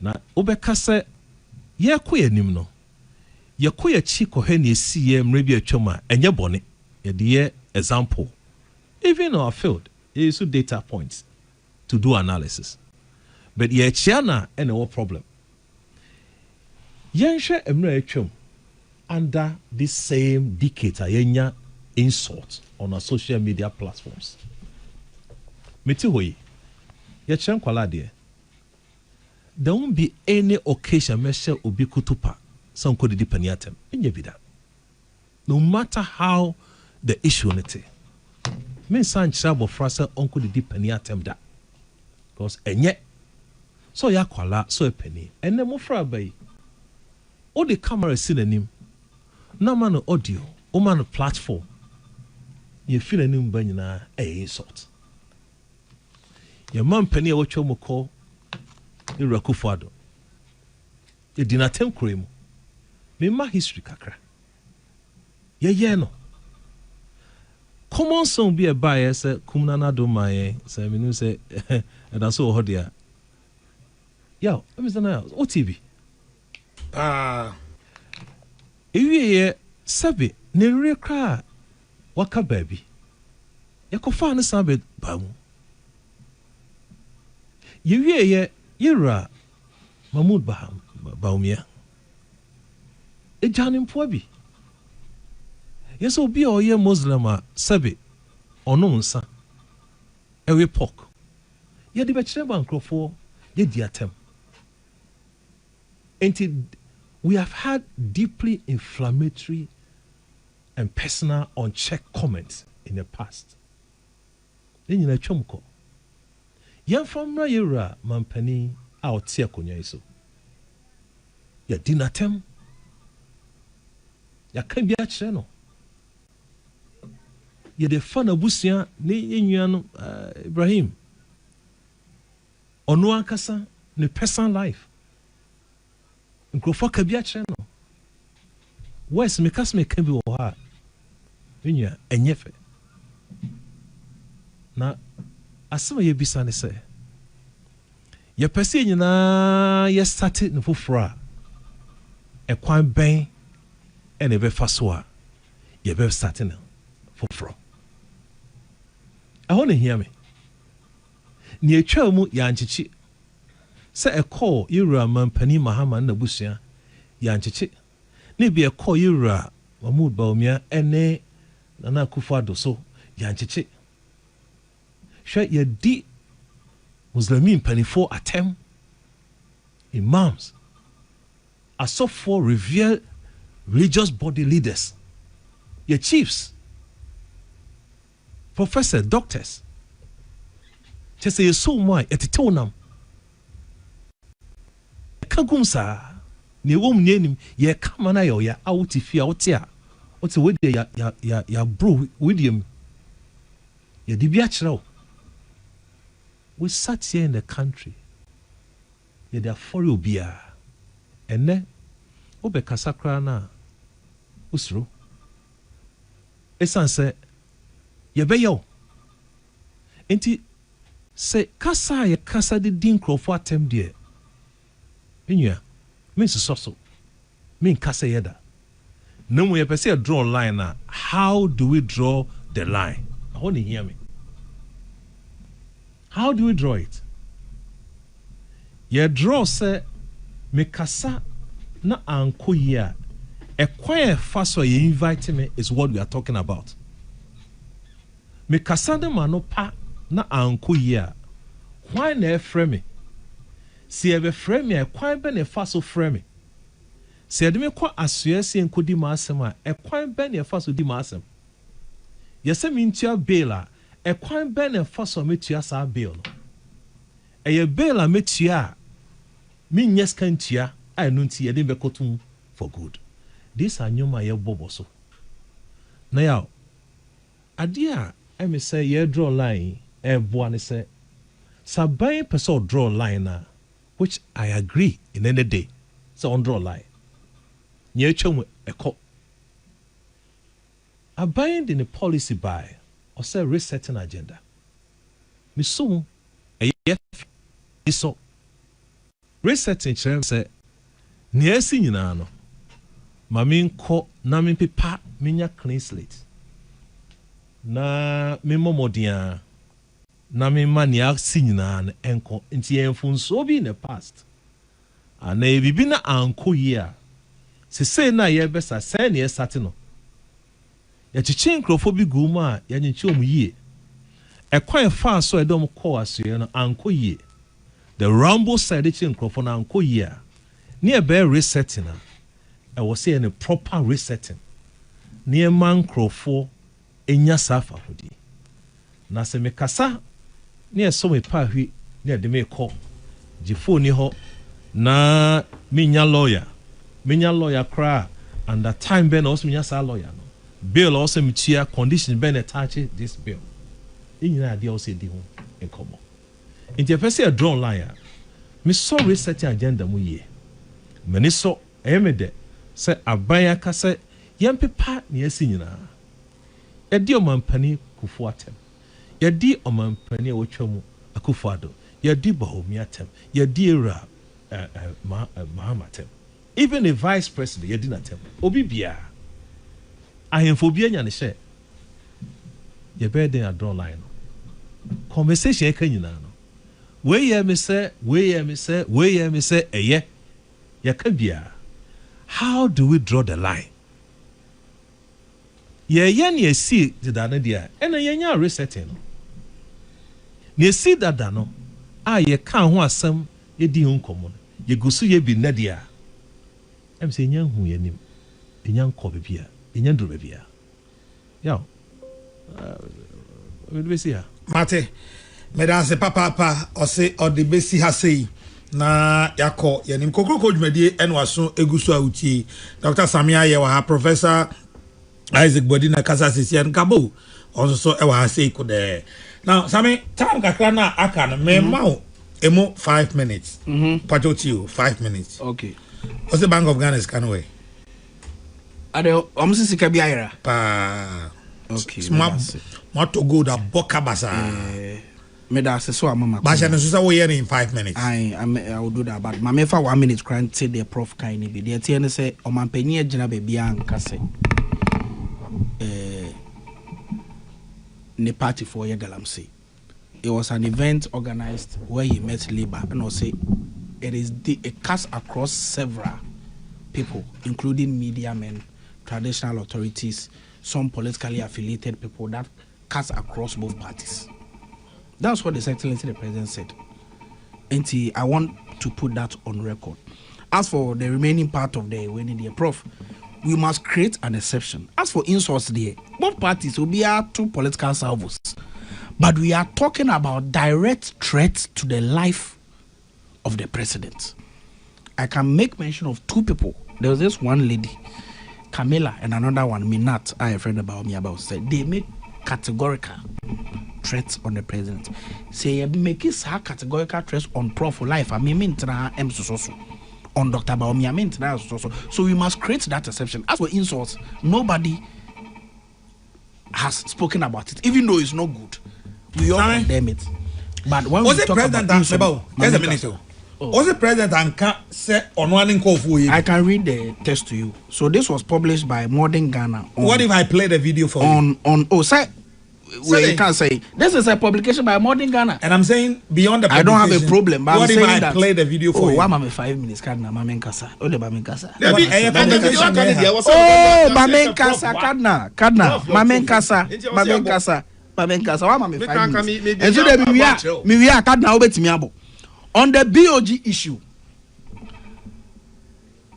na obeka se ye koyanim no ye koyachi ko he na esi ye mre bi atwoma enye bone ye de example even in our field there is data points to do analysis but ye chiana and no problem yen share emre atwom under this same decade yenya insult on our social media platforms meti hoyi ye chen kwala de there won't be any occasion measure obi kutupa some could depend atem enye bida no matter how the issue nete me san chabo frasa onko de depend atem da because enye so ya kwala so epeni ene mo fra bai o the camera sinanim na man audio o man platform ye feel anim ba nyina insult ye man peni e wo twom ko irakufado ye dinatem krem me ma history kakra ye no common song be a buyer say kumna na do my say me no say and so ho dia yo Mr. Niles OTV ewie sabe ne rekra waka baby ye ko fa ne sabe ba mu ye yira Mahmoud Baumia e janim po bi yes obi o ye Muslim sabe ono nsa ewe pork ye de be kire bankrofo ye di atem and we have had deeply inflammatory and personal unchecked comments in the past. Then you know chomko. Yan from Rayura Mampani out here konya iso. Ya dinatem. Ya can be a channel. Ya de fun abusia ni inyano Ibrahim. Onu ankasa ne personal life. Nkrofo ka bia kire no wes mekas me kan bi wo ha enya enyefe na asema ye bisa ne se ye pese nyina ye start no foforo e kwan ben e ne be fa so a ye be start no foforo ahone hia me ni etwa mu ya nchichi se a call Yura Mampani Mahama na busia yanchichi ne bi a call Yura Mahmoud Baumia ene Nana Akufo-Addo so yanchichi hwe ye di Muslimin panifo atem imams asofo revered religious body leaders ye chiefs professor doctors chese ye so mo etete wonam kagumsa ne wom nyenim ye kama na yo ya awuti fia wote a wote we ya bro widium Ye di bi achira. We sat here in the country. Ye there for you bia. Ene obe kasakra na usro. Esan se ye be yo. Enti se kasa ye kasa de din krofo atem de. Enua me so me kasa ye da. No we pese draw line na. How do we draw the line? I want to hear me. How do we draw it? Ye draw say me kasa na anko ya. A quiet fast you invite me is what we are talking about. Me kasa de mano pa na anko ya. Why na frame me? Si ebe frame me, kwan be ne faso frame me. Si ede me kwa asuasi enko di masem a, kwan be ne faso di masem. Yese me ntua bail a, kwan be ne faso metua sa bail no. Eye bail a metua me nyes kan tua a enu nti ede be kotum for good. This are nyoma ye bobo so. Na ya ade a me say ye draw line boa ne say saban person draw line na, which I agree in any day. So on draw line. Nye chom eko. Abind in the policy by or say resetting agenda. Me so so resetting chem say nye si nyina no. Mami nko na me pepa menya clean slate. Na me momodia na me mania si nyina na enko nti enfunso bi in the past. Ana ebibi na anko yi a se say na ye besa say na ye sate no. Ya chichi nkrofo bi gu mu a ya nyichi omu yie. Ekwan fa so edom call asoye no anko yie. The rumble side chi nkrofo na anko yie a ne e be resetting na. I was saying a proper resetting. Near man crofo enya safa hodi. Na se me kasa near so me pa hwi near de me call. Jifo ni ho na minya lawyer cry and that time ben also minya sa lawyer no. Bill also mitia condition ben attach this bill. Inyina ade also di ho enkomo. Inti pese a draw line. Me so resetting agenda mu ye. Mani so emede se abaya ka se yempepa ne asi nyina edi omampani kufu atem yedi omampani wotwamu akufu ado yedi bahomi atem yedi era Mahama atem even a vice president yedi na atem obi bia ahemfo bia nya ne hye ye be den a draw line conversation e ka nyina no we ye me se eye ya ka bia. How do we draw the line? Ye see the dana dia. Ena ye resetting. Ye see that dano. Ye kan ho asem ye di ho komo. Ye gusu ye bi nadia. Em se nya hu ye nim. Enya nko bebia. Enya ndro bebia. Ya. We be see ha. Mate. Me dan se papa o se o de be si ha sei. Na yako yanim kokoko dwumadi enwaso egusu awuti Dr. Samia ye wa Professor Isaac Bodina kasa sesian kabo onso so e wa sei ko de now Sami time kakra na aka no me mawo emo 5 minutes pachoti you 5 minutes okay what's the Bank of Ghana is kanwe ade omsisi ka biara pa okay ma to go da boka basa me da so amama basha no so we in 5 minutes I will do that but me fa 1 minute grant say the prof kind be there tie ne say omampani agina be bia anka say ne party for Galamsey. It was an event organized where he met labor and also it is a cast across several people including media men, traditional authorities, some politically affiliated people that cast across both parties. That's what His Excellency the President said. And I want to put that on record. As for the remaining part of the winning the prof, we must create an exception. As for insults there, both parties will be our two political salvos. But we are talking about direct threats to the life of the president. I can make mention of two people. There was this one lady, Camilla, and another one, Minat, I have read about me about, said they made categorical threats on the president. Say make it categorical threats on Prof for life. I mean, on Dr. Baomi, I mean, so we must create that exception. As for insults, nobody has spoken about it, even though it's not good. We all condemn it. But when was we it talk President about just a minute. Was it President Anka said on one call for you? I can read the text to you. So this was published by Modern Ghana. What if I play the video for you? Well, you can't say this is a publication by Modern Ghana. And I'm saying beyond the I don't have a problem. But what I'm if saying I play the video for you? Why am I 5 minutes? Kadna, Mamen Kasa. Ode Mamen Kasa. Oh, Mamen Kasa, Kadna, Mamen Kasa, Mamen Kasa, Mamen Kasa. Why am I 5 minutes? And so we are Kadna over to me. On the BOG issue,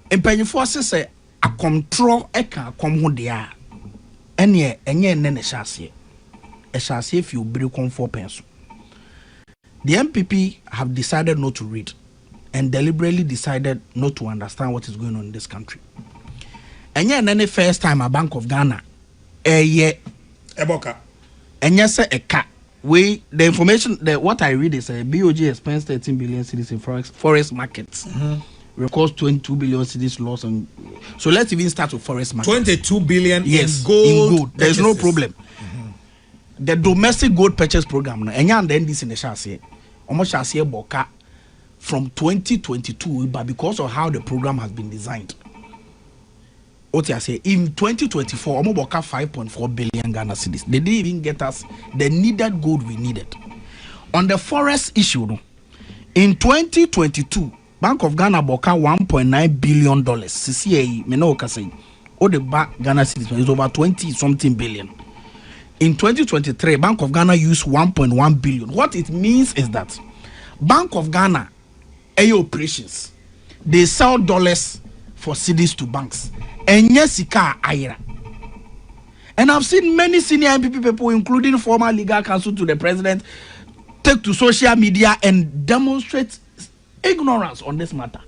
empanyi forces say a control eka come ho dia. Enye nene shase. A shase if you break on 4 pence. The NPP have decided not to read and deliberately decided not to understand what is going on in this country. Enye nene first time a Bank of Ghana Eboka. Enye se eka. The information that what I read is a BOG has spent 13 billion cedis in forest markets. Records 22 billion cedis loss, and so let's even start with forest market. 22 billion yes, in gold. There's no problem. The domestic gold purchase program now, and then this in the chassis, almost chassis boka from 2022, but because of how the program has been designed. What I say in 2024, almost 5.4 billion Ghana cedis. They didn't even get us the needed gold we needed. On the forest issue, in 2022, Bank of Ghana boka $1.9 billion. CCA, me no say, all the back Ghana cedis is over 20 something billion. In 2023, Bank of Ghana used 1.1 billion. What it means is that Bank of Ghana, operations, they sell dollars for cedis to banks. And yes, and I've seen many senior NPP people, including former legal counsel to the president, take to social media and demonstrate ignorance on this matter.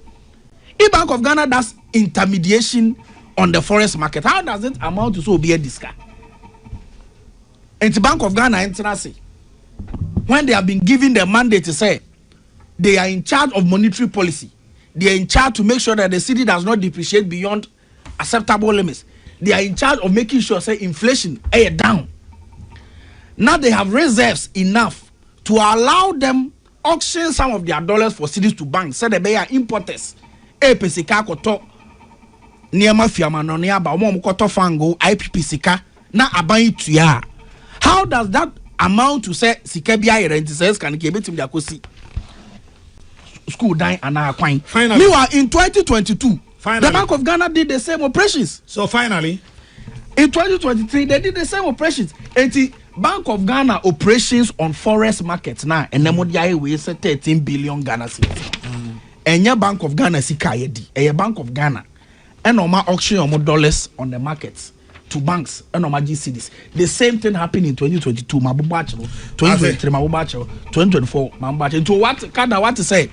If Bank of Ghana does intermediation on the forest market, how does it amount to so be a discount? And the Bank of Ghana international, when they have been given the mandate to say they are in charge of monetary policy, they are in charge to make sure that the city does not depreciate beyond acceptable limits. They are in charge of making sure say inflation is down. Now they have reserves enough to allow them auction some of their dollars for cities to banks. Say they are importers. Pesika koto niema fiama no ne aba omo koto fango IPP sika na aban tuya. How does that amount to say sika bia rent says can ke betim dia kosi school dine and Ocquaye. Finally, meanwhile in 2022 finally, the Bank of Ghana did the same operations. So finally, in 2023 they did the same operations. And the Bank of Ghana operations on forest markets now and then we say 13 billion Ghana cedis. And your Bank of Ghana sika yedi. A Bank of Ghana and normal auction of dollars on the markets to banks and normal GCDs. The same thing happened in 2022. Mabubachelo, 2023 Mabubachelo, 2024 Mabubachelo. To what to say?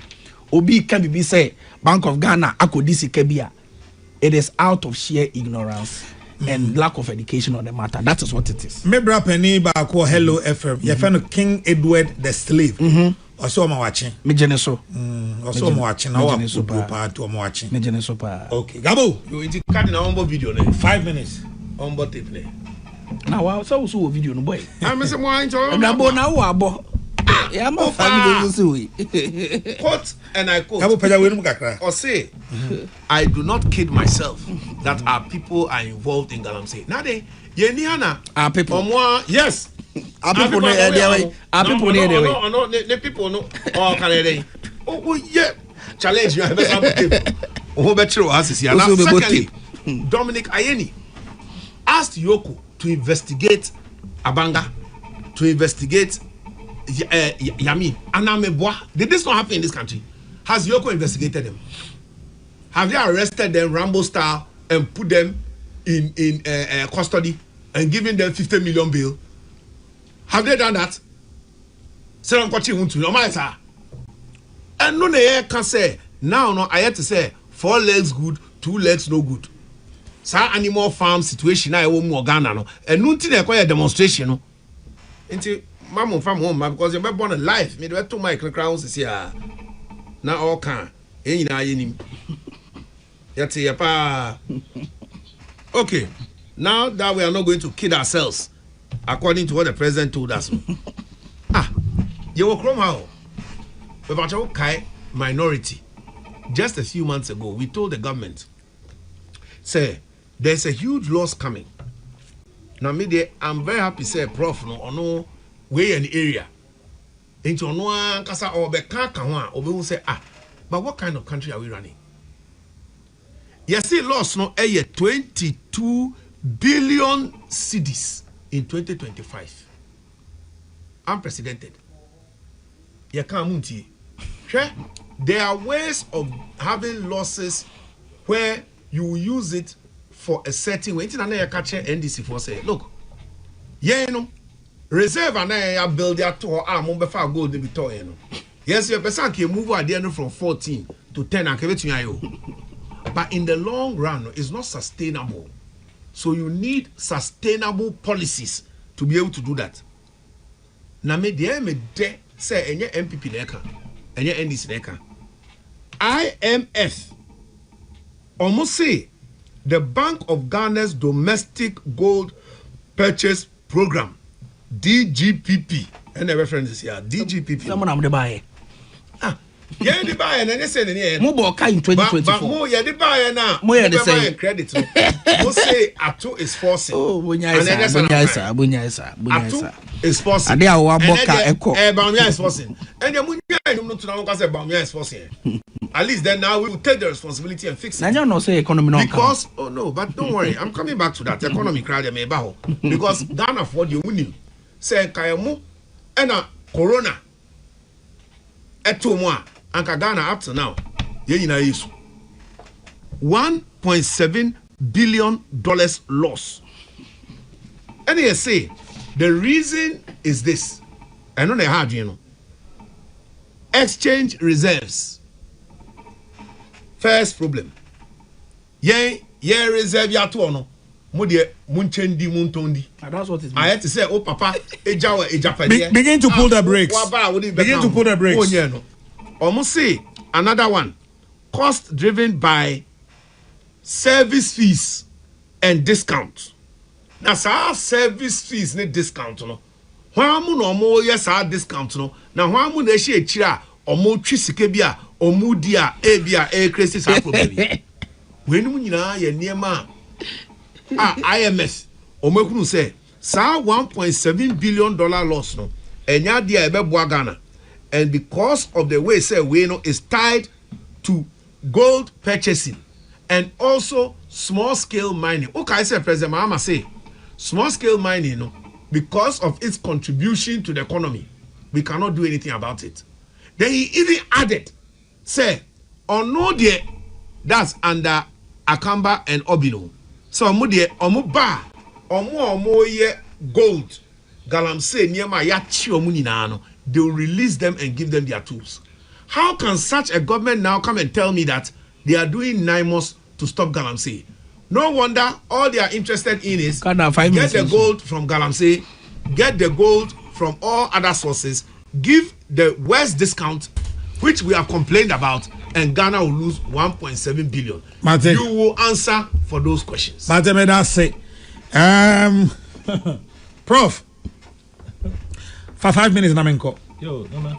Obi Kabibi say Bank of Ghana akodisi kebia. It is out of sheer ignorance and lack of education on the matter. That is what it is. Mebra Penny Bako Hello FM. Your friend King Edward the Slave. Also I'm watching. Me jeneso. Also I'm watching. Now I'm watching. Me jeneso pa. Okay, Gabo. You into card na ombo video ne. 5 minutes. Ombo tape ne. Now wow, so video no boy. I'm say mo anjo. Gabo na wo abo. Yeah, my family quote and I quote. Or say, I do not kid myself that our people are involved in Galamsey. Now they, our people. Yes. Our people know. Our people know. No, the people know. Oh, can they? Oh, yeah. Challenge you. Secondly, Dominic Ayeni asked Yoko to investigate Abanga, to investigate Yami, Anameboa. Did this not happen in this country? Has Yoko investigated them? Have they arrested them Rambo style and put them in custody and given them 50 million bail? Have they done that? And no they can say now no I had to say 4 legs good, 2 legs no good. Sa animal farm situation I will more Ghana no and no thing acquire demonstration no. mama from home because you be born a life me do to my crowns is here na all can e nyina yenim yati yapa. Okay, now that we are not going to kid ourselves according to what the president told us. You will come out about your Ocquaye minority. Just a few months ago, we told the government, say, there's a huge loss coming. Now, I'm very happy, say, Prof, no way in the area. Into no kasa or be kaka or we will say, but what kind of country are we running? You see, loss no 22 billion cedis in 2025. Unprecedented. You can't there are ways of having losses where you use it for a certain way. NDC for say, look, reserve and build their tour before gold be toy. Yes, your person can move at the end from 14 to 10 and give it to you. But in the long run, it's not sustainable. So you need sustainable policies to be able to do that. Now, me de say any NPP neka, any NDC neka. IMF almost say the Bank of Ghana's Domestic Gold Purchase Program, DGPP, and the references here, DGPP. Someone am the buy. Yeah, the buy and then they say Mo bo ka in 2024. But mo yeah the buy now. Mo yeah the say credit. Mo say Ato is forcing. Oh, bunya isa. Ato is forcing. Ade a wa boka eko. Bamia is forcing. And the munya no to now say Bamia is forcing. At least then now we will take the responsibility and fix it. Now you know say economy no because oh no, but don't worry, I'm coming back to that. Economy crowd me ba because Ghana for the winning. Say kayemu and corona eto mo and Ghana up to now, $1.7 billion loss. And they say the reason is this. I know they had, exchange reserves. First problem. Reserve ya to no. Munchendi muntondi. That's what it means. I had to say, oh papa, ejawa. Begin to pull the brakes. Begin to pull the brakes. Oh yeah, no. Almost say another one, cost driven by service fees and discount. Now, our service fees need discount. No, why no more yes our discount. No, now why mo they share chira or more chisikebia or mudia ebia a crisis problem. When we na ye niema IMF or me say sa $1.7 billion loss no enya dia ebe boa Ghana. And because of the way say we know is tied to gold purchasing and also small scale mining. Okay, I say President Mahama say small scale mining, because of its contribution to the economy, we cannot do anything about it. Then he even added, say, no there, that's under Akamba and Obino. So omu bar, omu ye gold, galamse niyama ya chi omuni na ano. They will release them and give them their tools. How can such a government now come and tell me that they are doing NIMOS to stop Galamsey? No wonder all they are interested in is get the gold from Galamsey, get the gold from all other sources, give the worst discount, which we have complained about, and Ghana will lose 1.7 billion. Martin, you will answer for those questions. Martin, may I say, Prof. For 5 minutes, Namenko. Yo, Nana.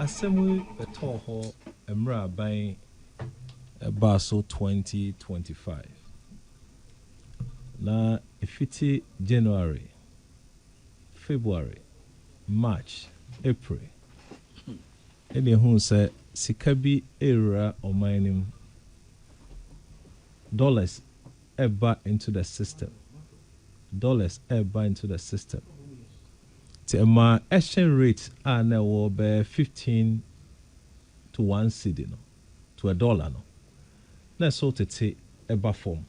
Assembly a toho emra by Basel 2025. Na ifiti January, February, March, April. Any who say sikabi era or mining dollars ever into the system. Dollars ever into the system. My exchange rate are now be 15 to 1 cedi no to $1 no. Na so tete eba form.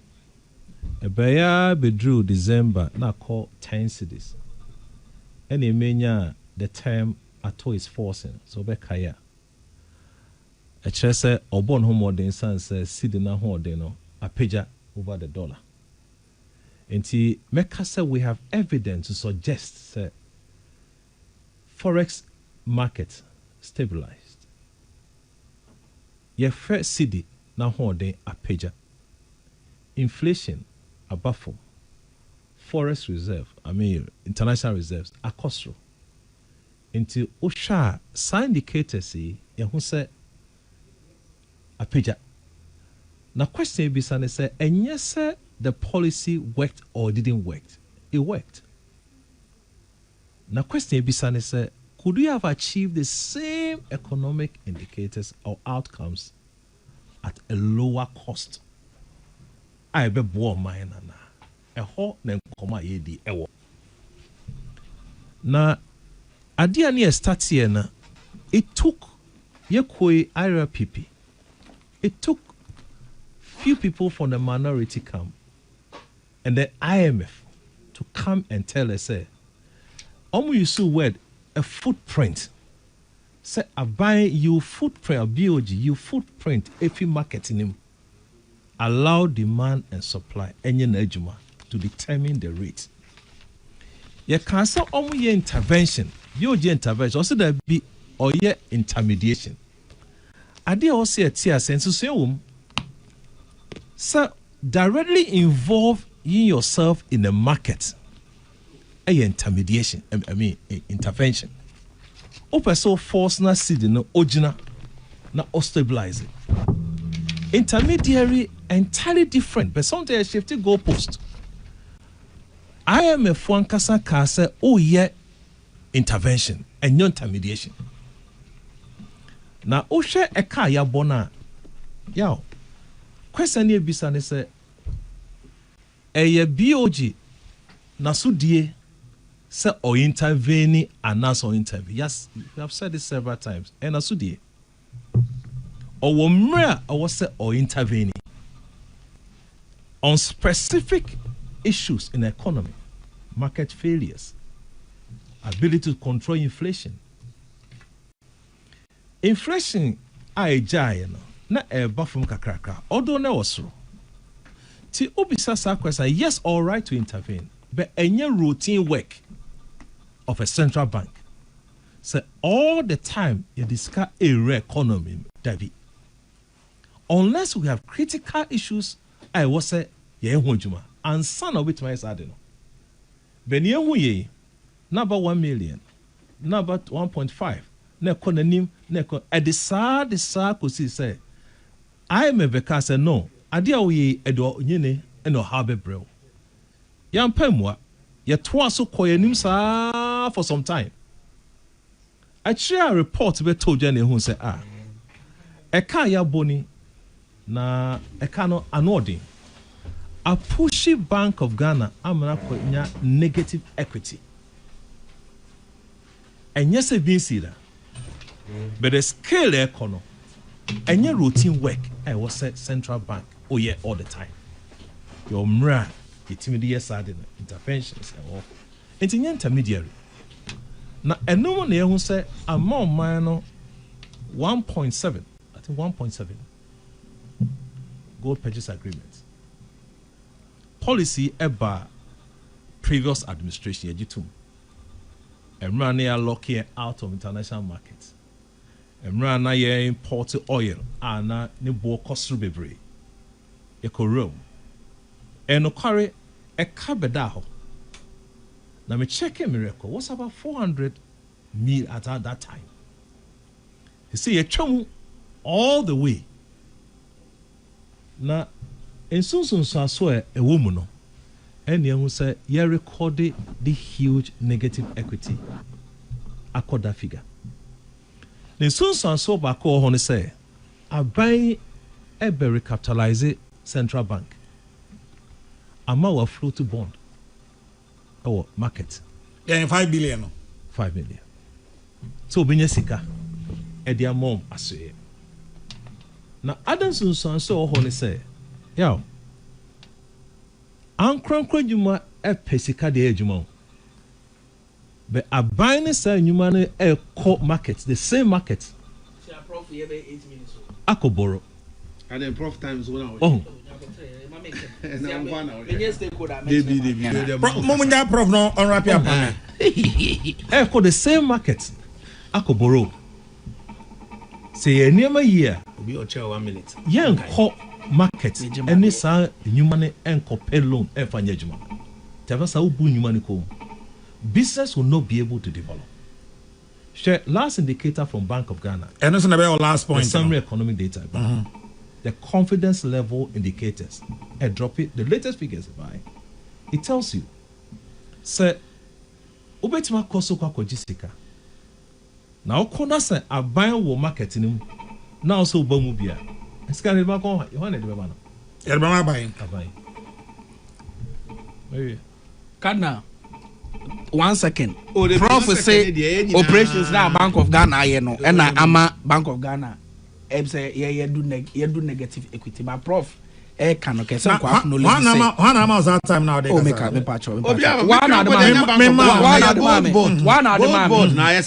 Eba ya bedru December na call 10 cedis. Any menya the term Ato is forcing so be kaya. A chese obon ho modern san say cedi na ho de no apeja over the dollar. Nti meka say we have evidence to suggest say forex market stabilized. Your first city na holding a pager. Inflation above forest reserve, international reserves are costro. Until Osha syndicators see who say a pager. Now question be say, and yes sir, the policy worked or didn't work. It worked. Now question be say, could we have achieved the same economic indicators or outcomes at a lower cost? I be bo mine na. Eho na nkoma ye di ewo. Na ade ani start here na it took Ocquaye NPP. It took few people from the minority camp and the IMF to come and tell us say use the word a footprint. Say I buy you footprint of BOG, you footprint if you marketing him. Allow demand and supply any ejuma to determine the rate. You can say ye intervention, BOG intervention, also there be or ye intermediation. I did also a sense so directly involve yourself in the market. Intermediation, intervention. Open so force na seed no ojina na stabilize it. Intermediary entirely different, but sometimes shifty goalpost. IMF one kasa oh yeah intervention and no intermediation. Na oshe eka ya bona yaw question ye bisa ne say eye BOG na sudie say or intervene and not or intervene. Yes, we have said this several times. And asudie or womra or say or intervene on specific issues in the economy, market failures, ability to control inflation. Inflation I jay na e bafum kakraka. Although na wasro. Ti obisa sa question, yes, all right to intervene, but any routine work of a central bank. So all the time you discuss a real economy, David. Unless we have critical issues, I was say juma and son of it my sadeno. Benye ye number 1 million, number 1.5. Ne konanim ne kon at the sad could see say I am a beka say no. Adia we edo nyene eno habe brew. Yam pemwa ye twa so koyanim sa for some time. I share a report be told you who say eka ya boni na eka no anodi. A pushy Bank of Ghana amana konya negative equity. And yes, being seen but the scale economy and your routine work I was said central bank oh yeah all the time. Your mra intermediate side interventions and all. It's an intermediary. Now and no one here who say amount minor 1.7, I think 1.7 gold purchase agreements. Policy about previous administration you and run locking out of international markets. And run import oil and ne bo cost bebre. Eko room. And no carry a cabedaho. Now me check a miracle. What's about 400 mil at that time? You see a chum all the way. Now in soon so swear a woman. And you say you recorded the huge negative equity. I call that figure. The soon so back on say I buy a very capitalized central bank. I'm our flow to bond or market. Yeah, 5 billion. 5 million. So Binyasika at their mom as now Adamson so on say, yeah. Ankron Juma a pesika de Juma. But a buying sell human a co market, the same market. Akoboro. And then prof times when I was. Oh. Mumunya prof no unwrap your pan. For the same market, Akoboro. Say a near year. Be your chair 1 minute. Young hot market. Any sa new money and compare loan and financial. Tavasa ubu new money ko. Business will not be able to develop. Share last indicator from Bank of Ghana. And that's our last point. The summary economic data. The confidence level indicators. Drop it. The latest figures by. It tells you. Say, ubetima koso kwa kojisika. Now kona say aban wo marketing. Now so ubamu bia. Scan it back on. You want it, man? Everybody buying. Maybe. Kana. 1 second. Oh, the Prof say operations now na Bank of Ghana you know and ama Bank of Ghana say you do negative equity but prof can okay so kwa no one am that time now oh make patch one